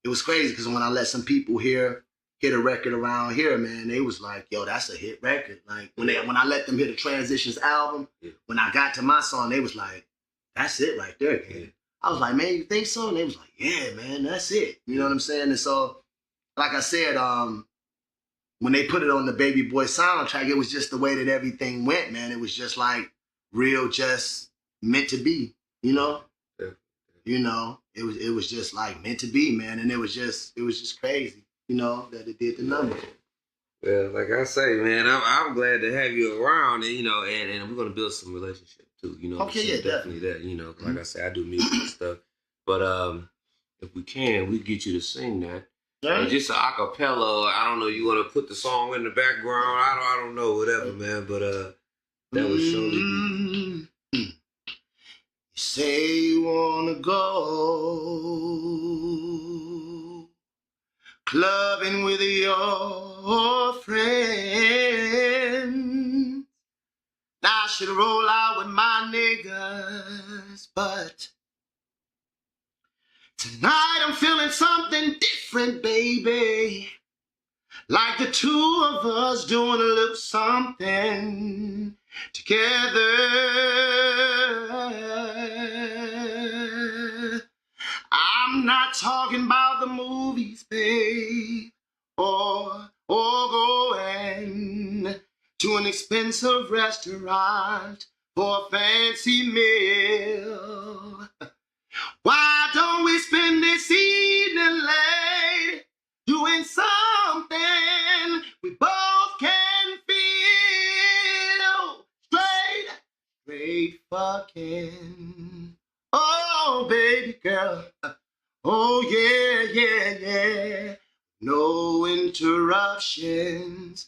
Speaker 2: it was crazy because when I let some people hear a record around here, man, they was like, yo, that's a hit record. Like when I let them hear the Transitions album, when I got to my song, they was like, that's it right there, kid. Yeah. I was like, man, you think so? And they was like, yeah, man, that's it. You know what I'm saying? And so, like I said, when they put it on the Baby Boy soundtrack, it was just the way that everything went, man. It was just like real, just meant to be, Yeah. It was just like meant to be, man. And it was just crazy, that it did the numbers.
Speaker 3: Well, like I say, man, I'm glad to have you around, and and we're gonna build some relationship too.
Speaker 2: Okay, yeah,
Speaker 3: definitely that. Like I say, I do music and stuff, but if we can, we get you to sing that. Yeah. And just a cappella. I don't know. You want to put the song in the background? I don't know. Whatever, man. But that would surely be.
Speaker 2: You say you wanna go clubbing with your friends. I should roll out with my niggas, but tonight I'm feeling something different, baby. Like the two of us doing a little something together. I'm not talking about the movies, babe, or going to an expensive restaurant for a fancy meal. Why don't we spend this evening late doing something we both can feel? Straight fucking. Oh, baby girl. Oh, yeah. No interruptions.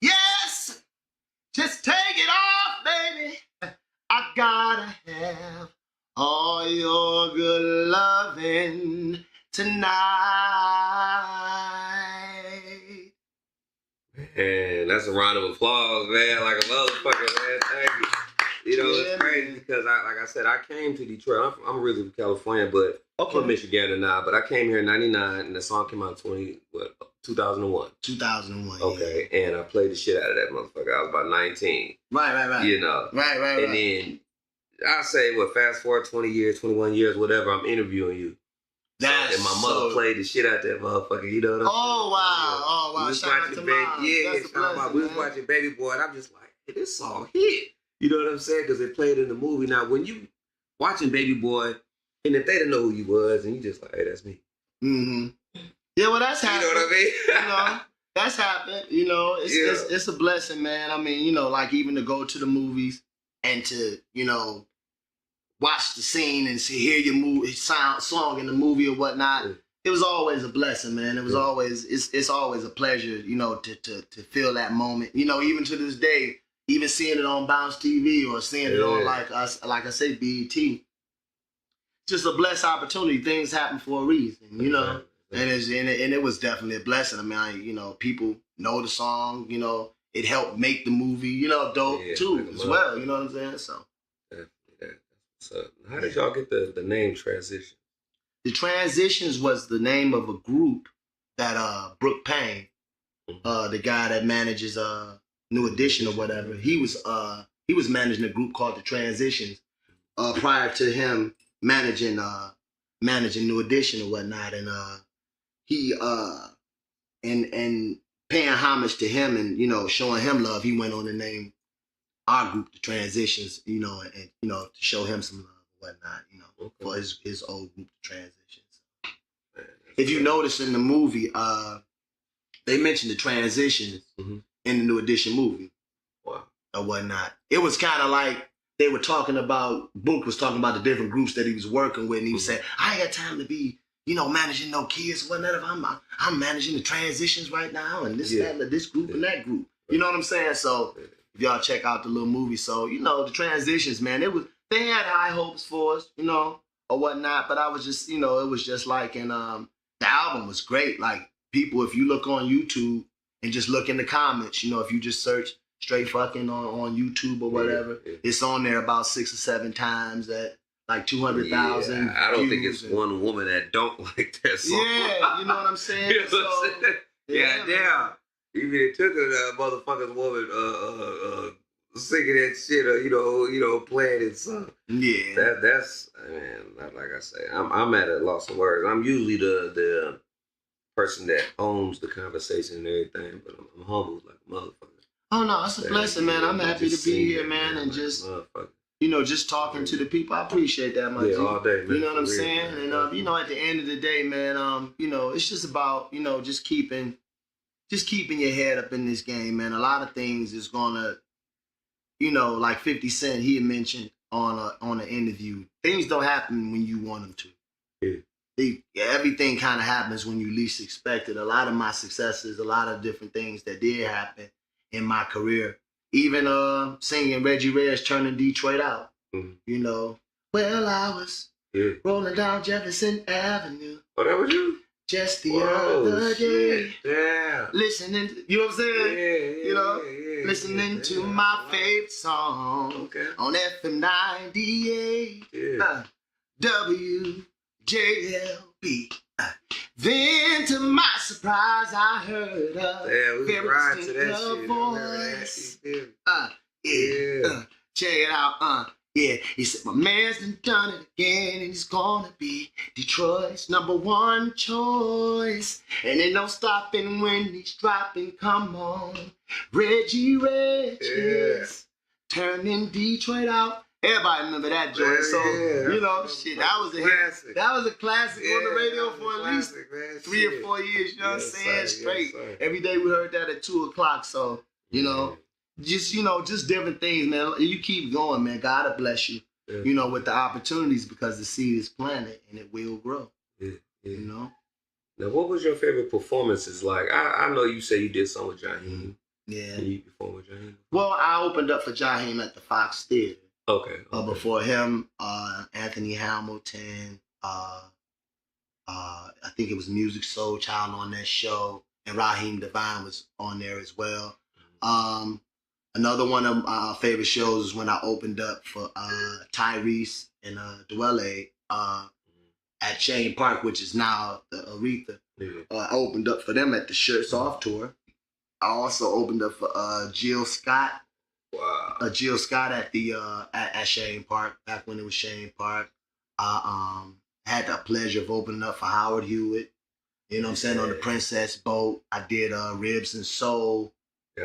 Speaker 2: Yes. Just take it off, baby. I gotta have all your good loving tonight.
Speaker 3: Man, that's a round of applause, man. Like a motherfucker, man. Thank you. It's crazy because like I said, I came to Detroit. I'm originally from California, but I'm from Michigan now. But I came here in '99, and the song came out in 2001. 2001.
Speaker 2: Okay,
Speaker 3: yeah. And I played the shit out of that motherfucker. I was about 19.
Speaker 2: Right.
Speaker 3: Right. And then I say, fast forward 20 years, 21 years, whatever. I'm interviewing you. And my mother played the shit out that motherfucker. You know what I'm saying?
Speaker 2: Oh wow.
Speaker 3: We was watching we was watching Baby Boy, and I'm just like, hey, this song hit. You know what I'm saying? Because they played in the movie. Now, when you watching Baby Boy, and if they didn't know who you was, and you just like, hey, that's me.
Speaker 2: Mm-hmm. Yeah, well, that's how.
Speaker 3: You know what I mean?
Speaker 2: That's happened. You know, it's a blessing, man. I mean, you know, like even to go to the movies and to, you know, watch the scene and hear your song in the movie or whatnot. It was always a blessing, man. It was always it's always a pleasure, you know, to feel that moment. You know, even to this day, even seeing it on Bounce TV or seeing it on like I say, BET. Just a blessed opportunity. Things happen for a reason, you know. And it was definitely a blessing. I mean, you know, people know the song, you know, it helped make the movie, you know, dope too as well. You know what I'm saying? So
Speaker 3: how did y'all get the name Transition?
Speaker 2: The Transitions was the name of a group that Brooke Payne, the guy that manages New Edition or whatever, he was managing a group called the Transitions prior to him managing New Edition or whatnot, and he and paying homage to him and, you know, showing him love, he went on to name our group the Transitions, you know, and you know, to show him some love and whatnot, you know, for his old group, the Transitions. If you notice in the movie, they mentioned the Transitions in the New Edition movie.
Speaker 3: Wow.
Speaker 2: Or whatnot. It was kind of like they were talking about, Book was talking about the different groups that he was working with, and he was saying, I ain't got time to be, you know, managing no kids or whatnot. I'm managing the Transitions right now, and this, that, and this group and that group. You know what I'm saying? So if y'all check out the little movie, so, you know, the Transitions, man, they had high hopes for us, you know, or whatnot, but I was just, you know, it was just like, and the album was great. Like, people, if you look on YouTube and just look in the comments, you know, if you just search Straight Fucking on YouTube or whatever, it's on there about 6 or 7 times at like 200,000.
Speaker 3: I don't think it's one woman that don't like that song.
Speaker 2: Yeah, you know what I'm saying?
Speaker 3: You know what I'm saying? Yeah. Even it took a motherfucker's woman singing that shit, or you know, playing it song.
Speaker 2: Yeah.
Speaker 3: That's man. Like I say, I'm at a loss of words. I'm usually the person that owns the conversation and everything, but I'm humble like a motherfucker.
Speaker 2: Oh no, it's a blessing, man. I'm happy to be here, man, and just, you know, just talking to the people. I appreciate that, my G.
Speaker 3: all day, man.
Speaker 2: You know what I'm saying? Man. And you know, at the end of the day, man, you know, it's just about, you know, just keeping your head up in this game, man. A lot of things is gonna, you know, like 50 Cent, he had mentioned on an interview, things don't happen when you want them to. Everything kind of happens when you least expect it. A lot of my successes, a lot of different things that did happen in my career, even singing Reggie Red's Turning Detroit Out, you know. Well, I was rolling down Jefferson Avenue.
Speaker 3: Oh, that was you?
Speaker 2: Just the other day.
Speaker 3: Yeah.
Speaker 2: Listening to, you know what I'm saying?
Speaker 3: Yeah,
Speaker 2: you know, listening to my favorite song on FM 98. WJLB. Then, to my surprise, I heard a very distinct voice. Check it out. He said, my man's done it again, and he's gonna be Detroit's #1 choice. And ain't no stopping when he's dropping. Come on, Reggie is turning Detroit out. Everybody remember that joint. So, you know, shit, that was a hit. That was a classic on the radio for at least 3 or 4 years, you know what I'm saying? Straight. Every day we heard that at 2 o'clock. So, you know, just different things, man. You keep going, man. God will bless you, you know, with the opportunities, because the seed is planted and it will grow. You know?
Speaker 3: Now, what was your favorite performances like? I know you say you did some with Jaheim.
Speaker 2: Yeah.
Speaker 3: Can you perform with Jaheim?
Speaker 2: Well, I opened up for Jaheim at the Fox Theater.
Speaker 3: Okay.
Speaker 2: Before him, Anthony Hamilton, I think it was Music Soul Child on that show, and Raheem Devine was on there as well. Another one of my favorite shows is when I opened up for Tyrese and Dwelle at Shane Park, which is now the Aretha. I opened up for them at the Shirts Off tour. I also opened up for Jill Scott.
Speaker 3: Wow.
Speaker 2: Jill Scott at the at Shane Park, back when it was Shane Park. I had the pleasure of opening up for Howard Hewitt. You know what I'm saying? On the Princess Boat. I did Ribs and Soul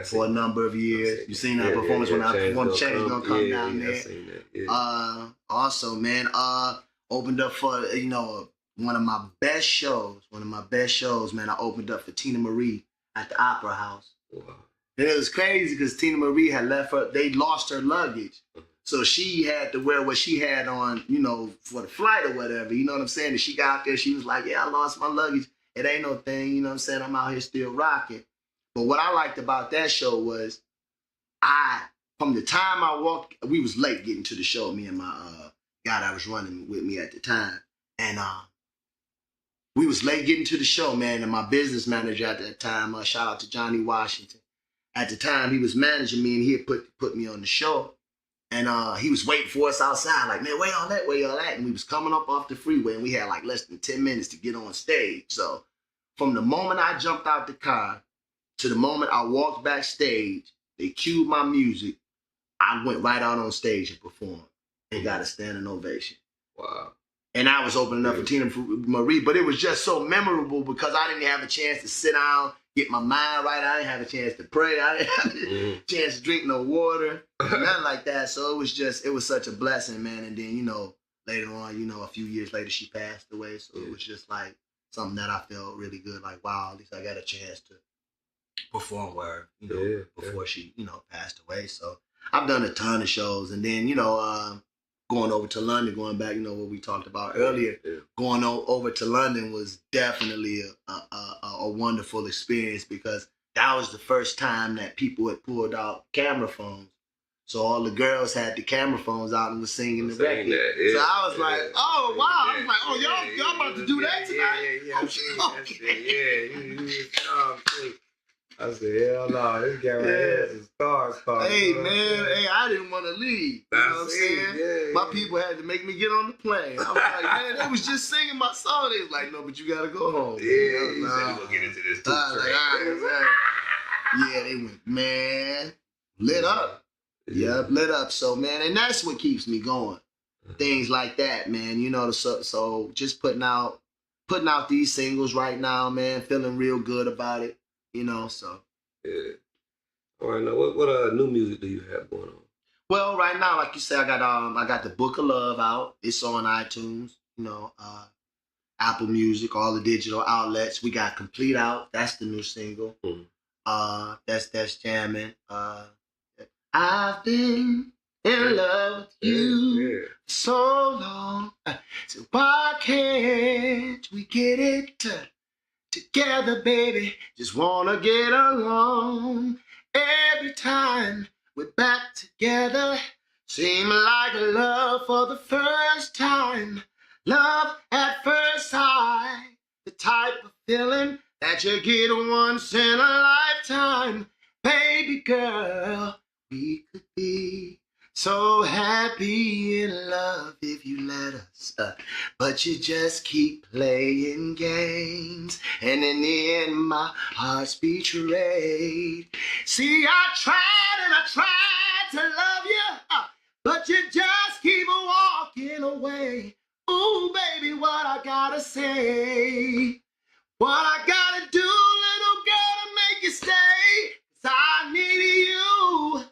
Speaker 2: for a number of years. You seen that performance when I performed Change Gonna Come Down there. Also, man, opened up for, you know, one of my best shows, man. I opened up for Tina Marie at the Opera House.
Speaker 3: Wow.
Speaker 2: And it was crazy because Tina Marie had left her, they lost her luggage. So she had to wear what she had on, you know, for the flight or whatever. You know what I'm saying? And she got out there, she was like, yeah, I lost my luggage. It ain't no thing, you know what I'm saying? I'm out here still rocking. But what I liked about that show was from the time I walked, we was late getting to the show, me and my guy that was running with me at the time. And we was late getting to the show, man. And my business manager at that time, shout out to Johnny Washington. At the time, he was managing me and he had put me on the show. And he was waiting for us outside, like, man, where y'all at? And we was coming up off the freeway and we had like less than 10 minutes to get on stage. So from the moment I jumped out the car to the moment I walked backstage, they cued my music, I went right out on stage and performed and got a standing ovation.
Speaker 3: Wow.
Speaker 2: And I was opening up for Tina Marie, but it was just so memorable because I didn't have a chance to sit down, get my mind right. I didn't have a chance to pray. I didn't have a chance to drink no water, nothing like that. So it was such a blessing, man. And then, you know, later on, you know, a few years later, she passed away. So it was just like something that I felt really good. Like, wow, at least I got a chance to perform with her, you know, before she, you know, passed away. So I've done a ton of shows. And then, you know, going over to London, going back, you know, what we talked about earlier, going over to London was definitely a wonderful experience because that was the first time that people had pulled out camera phones. So all the girls had the camera phones out and was singing the record. So I was like, oh, wow. I was like, oh, y'all about to do that tonight?
Speaker 3: I said, hell no, this guy right here is a star.
Speaker 2: Hey, man, I didn't want to leave. You know what I'm saying? Yeah. My people had to make me get on the plane. I was like, man, they was just singing my song. They was like, no, but you got to go home.
Speaker 3: Yeah, you said we'll get into this too.
Speaker 2: Yeah, they went, man, lit up. Yeah, lit up. So, man, and that's what keeps me going. Things like that, man. You know, so just putting out these singles right now, man, feeling real good about it. You know, so.
Speaker 3: Yeah. All right, now what new music do you have going on?
Speaker 2: Well, right now, like you said, I got the Book of Love out. It's on iTunes, you know, Apple Music, all the digital outlets. We got Complete out. That's the new single. That's jamming. I've been in love with you so long. So why can't we get it together, baby? Just wanna get along. Every time we're back together, seem like love for the first time. Love at first sight, the type of feeling that you get once in a lifetime. Baby girl, we could be so happy in love if you let us, but you just keep playing games, and in the end my heart's betrayed. See, I tried to love you, but you just keep walking away. Ooh, baby, what I gotta say, what I gotta do, little girl, to make you stay, 'cause I need you.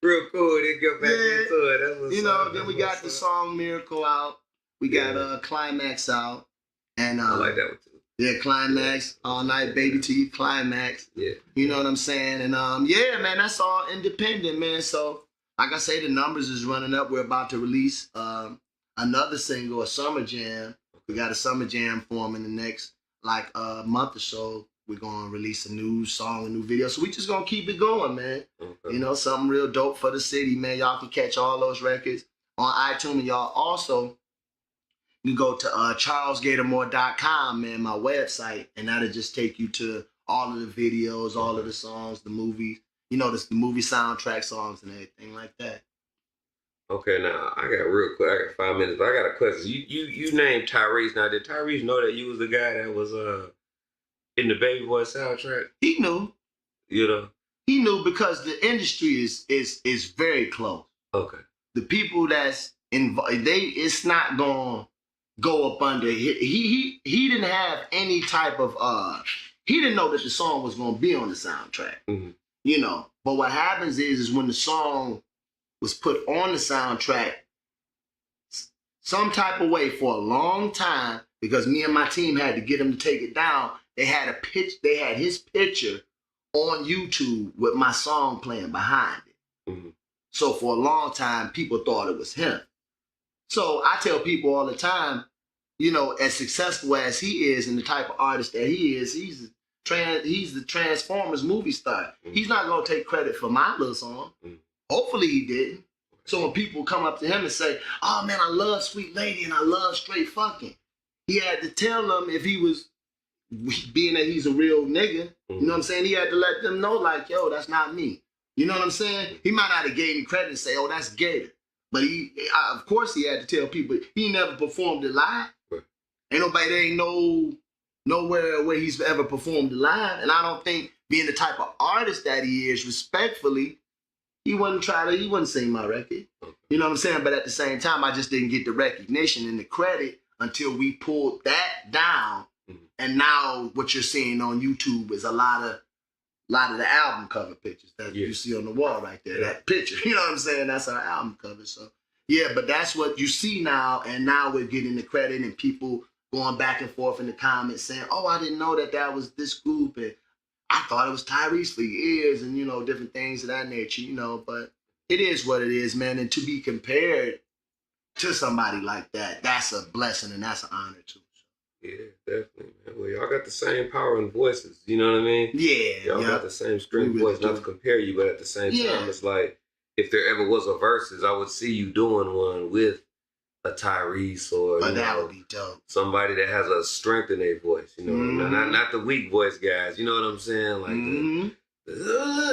Speaker 3: Real cool. They get back into it. That's what's
Speaker 2: you know,
Speaker 3: up.
Speaker 2: then we got the song Miracle out. We got Climax out. And
Speaker 3: I like that one too.
Speaker 2: Yeah, Climax, All Night Baby Till You Climax.
Speaker 3: Yeah.
Speaker 2: You know what I'm saying? And yeah, man, that's all independent, man. So like I say, the numbers is running up. We're about to release another single, a summer jam. We got a summer jam forming the next month or so. We're going to release a new song, a new video. So we just going to keep it going, man. Okay. You know, something real dope for the city, man. Y'all can catch all those records on iTunes. And y'all also can go to charlesgatormore.com, man, my website. And that'll just take you to all of the videos, all of the songs, the movies. You know, the movie soundtrack songs and everything like that.
Speaker 3: Okay, now, I got 5 minutes, but I got a question. You named Tyrese. Now, did Tyrese know that you was the guy that was... in the Baby Boy soundtrack?
Speaker 2: He knew.
Speaker 3: You know?
Speaker 2: He knew because the industry is very close.
Speaker 3: Okay.
Speaker 2: The people that's involved, it's not going to go up under. He didn't have any type of, he didn't know that the song was going to be on the soundtrack. Mm-hmm. You know? But what happens is when the song was put on the soundtrack, some type of way for a long time, because me and my team had to get him to take it down, they had his picture on YouTube with my song playing behind it.
Speaker 3: Mm-hmm.
Speaker 2: So for a long time, people thought it was him. So I tell people all the time, you know, as successful as he is and the type of artist that he is, he's the Transformers movie star. Mm-hmm. He's not gonna take credit for my little song. Mm-hmm. Hopefully he didn't. So when people come up to him and say, "Oh man, I love Sweet Lady and I love Straight Fucking," he had to tell them, if he was, being that he's a real nigga, mm-hmm. you know what I'm saying? He had to let them know, like, yo, that's not me. You know what I'm saying? He might not have gave me credit and say, "Oh, that's Gator," but of course, he had to tell people he never performed it live. Right. Ain't nobody nowhere where he's ever performed it live, and I don't think, being the type of artist that he is, respectfully, he wouldn't sing my record. Okay. You know what I'm saying? But at the same time, I just didn't get the recognition and the credit until we pulled that down. Mm-hmm. And now what you're seeing on YouTube is a lot of the album cover pictures that you see on the wall right there. Yeah. That picture, you know what I'm saying? That's our album cover. So yeah, but that's what you see now. And now we're getting the credit and people going back and forth in the comments saying, "Oh, I didn't know that was this group. And I thought it was Tyrese for years," and, you know, different things of that nature, you know, but it is what it is, man. And to be compared to somebody like that, that's a blessing and that's an honor too.
Speaker 3: Yeah, definitely, man. Well, y'all got the same power and voices, you know what I mean?
Speaker 2: Yeah.
Speaker 3: Y'all got the same string voice, not to compare you, but at the same time, it's like, if there ever was a versus, I would see you doing one with a Tyrese or
Speaker 2: that would be dope.
Speaker 3: Somebody that has a strength in their voice, you know, mm-hmm. not the weak voice guys, you know what I'm saying? Like, mm-hmm.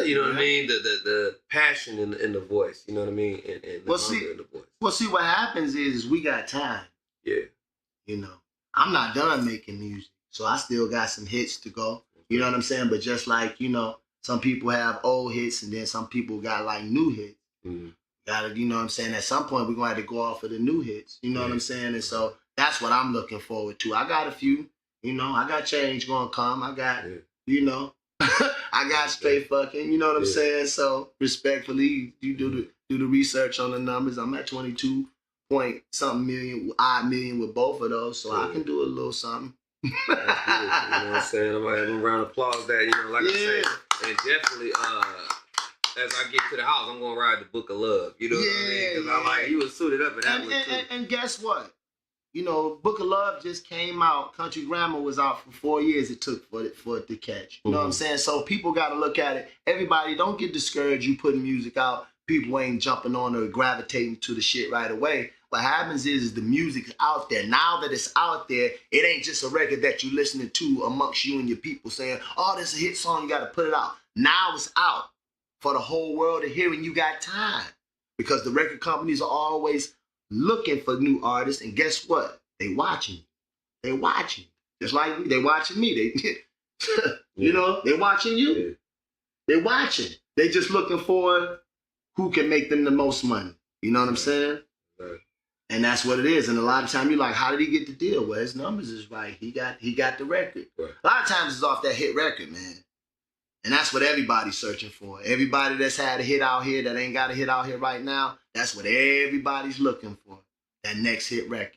Speaker 3: You know what I mean? The passion in the voice, you know what I mean? And the hunger in the voice.
Speaker 2: Well, see, what happens is we got time.
Speaker 3: Yeah.
Speaker 2: You know, I'm not done making music, so I still got some hits to go. You know what I'm saying? But just like, you know, some people have old hits and then some people got like new hits. Mm-hmm. You know what I'm saying? At some point, we're going to have to go off of the new hits. You know what I'm saying? And so that's what I'm looking forward to. I got a few, you know, I got change going to come. I got, you know, I got Straight Fucking, you know what I'm saying? So respectfully, you do the research on the numbers. I'm at 22 point something million with both of those. So I can do a little something.
Speaker 3: That's good, you know what I'm saying? I'm going to have a round of applause that, you know, like I said. And definitely, as I get to the house, I'm gonna ride the Book of Love. You know what I mean? Because I like, he was suited up in that one too.
Speaker 2: And guess what? You know, Book of Love just came out. Country Grammar was out for 4 years. It took for it to catch. You know what I'm saying? So people got to look at it. Everybody, don't get discouraged. You putting music out, people ain't jumping on or gravitating to the shit right away. What happens is the music's out there. Now that it's out there, it ain't just a record that you listening to amongst you and your people saying, "Oh, this is a hit song. You got to put it out." Now it's out for the whole world to hear, and you got time. Because the record companies are always looking for new artists, and guess what? They watching. They watching. Just like they watching me. You know, they watching you. Yeah. They watching. They just looking for who can make them the most money. You know what I'm saying? Right. And that's what it is. And a lot of times you're like, how did he get the deal? Well, his numbers is right. He got the record. Right. A lot of times it's off that hit record, man. And that's what everybody's searching for. Everybody that's had a hit out here that ain't got a hit out here right now, that's what everybody's looking for. That next hit record.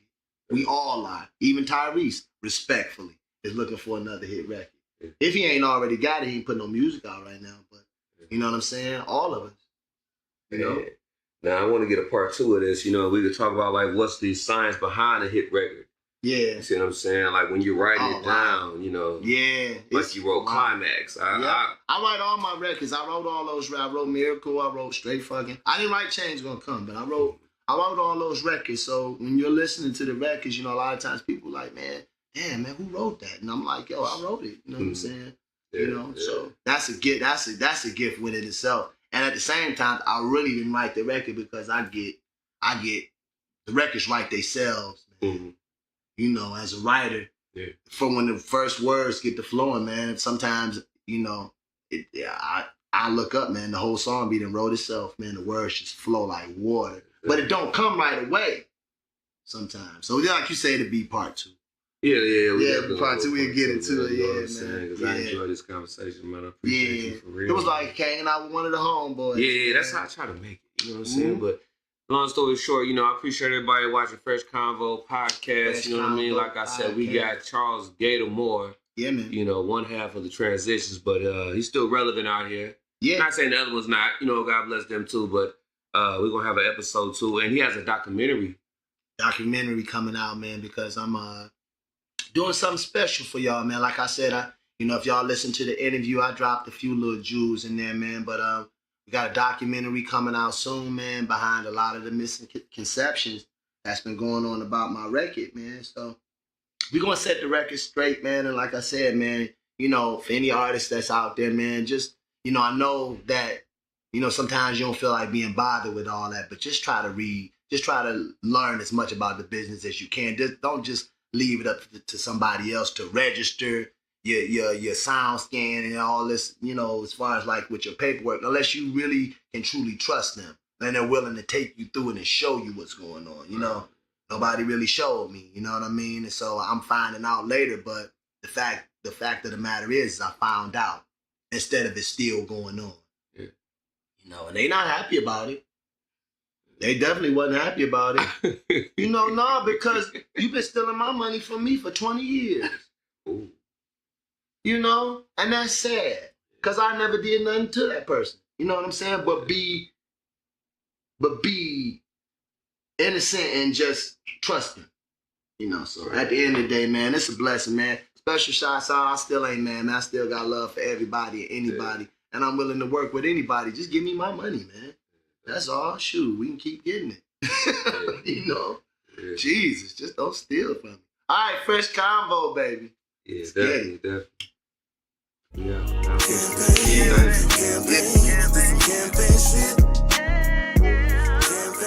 Speaker 2: We all are. Even Tyrese, respectfully, is looking for another hit record. Yeah. If he ain't already got it, he ain't putting no music out right now. But you know what I'm saying? All of us. You know?
Speaker 3: Now, I want to get a part two of this. You know, we could talk about, like, what's the science behind a hit record.
Speaker 2: Yeah.
Speaker 3: You see what I'm saying? Like, when you're writing it down, you know.
Speaker 2: Yeah.
Speaker 3: Like you wrote Climax.
Speaker 2: I write all my records. I wrote all those. I wrote Miracle. I wrote Straight Fucking. I didn't write Change Gonna Come, but I wrote all those records. So when you're listening to the records, you know, a lot of times people are like, man, damn, man, who wrote that? And I'm like, yo, I wrote it. You know what I'm saying? Yeah, you know, so that's a gift. That's a gift within itself. And at the same time, I really didn't write the record because I get the records write themselves, man. Mm-hmm. You know, as a writer, from when the first words get to flowing, man, sometimes, you know, I look up, man, the whole song be done wrote itself, man, the words just flow like water. But it don't come right away sometimes. So like you say, it'd be part two.
Speaker 3: Yeah,
Speaker 2: part two, we'll get into it, man.
Speaker 3: Because I enjoy this conversation, man. I appreciate you for real.
Speaker 2: It was like hanging out with one of the homeboys.
Speaker 3: Yeah, that's how I try to make it, you know what I'm saying? But long story short, you know, I appreciate everybody watching Fresh Convo podcast. You know what I mean? Like I said, we got Charles Gator Moore
Speaker 2: Yeah, man.
Speaker 3: You know, one half of the transitions, but he's still relevant out here.
Speaker 2: Yeah.
Speaker 3: Not saying the other one's not. You know, God bless them too. But we're gonna have an episode too, and he has a documentary
Speaker 2: Coming out, man, because I'm doing something special for y'all, man. Like I said, if y'all listen to the interview, I dropped a few little jewels in there, man. But we got a documentary coming out soon, man, behind a lot of the misconceptions that's been going on about my record, man. So we're gonna set the record straight, man. And like I said, man, for any artist that's out there, man, just I know that sometimes you don't feel like being bothered with all that, but just try to read, just try to learn as much about the business as you can. Don't just leave it up to somebody else to register your sound scan and all this, as far as like with your paperwork, unless you really can truly trust them and they're willing to take you through it and show you what's going on. Nobody really showed me, you know what I mean? And so I'm finding out later, but the fact of the matter is I found out instead of it still going on.
Speaker 3: Yeah.
Speaker 2: And they not happy about it. They definitely wasn't happy about it. No, because you've been stealing my money from me for 20 years.
Speaker 3: Ooh.
Speaker 2: And that's sad. Because I never did nothing to that person. You know what I'm saying? But be innocent and just trust him. So at the end of the day, man, it's a blessing, man. Special shots out. I still ain't man. I still got love for everybody and anybody. Yeah. And I'm willing to work with anybody. Just give me my money, man. That's all. Shoot, we can keep getting it. Yeah. Jesus, just don't steal from me. All right, Fresh Convo, baby.
Speaker 3: Yeah, definitely. Yeah.
Speaker 5: Campaign shit.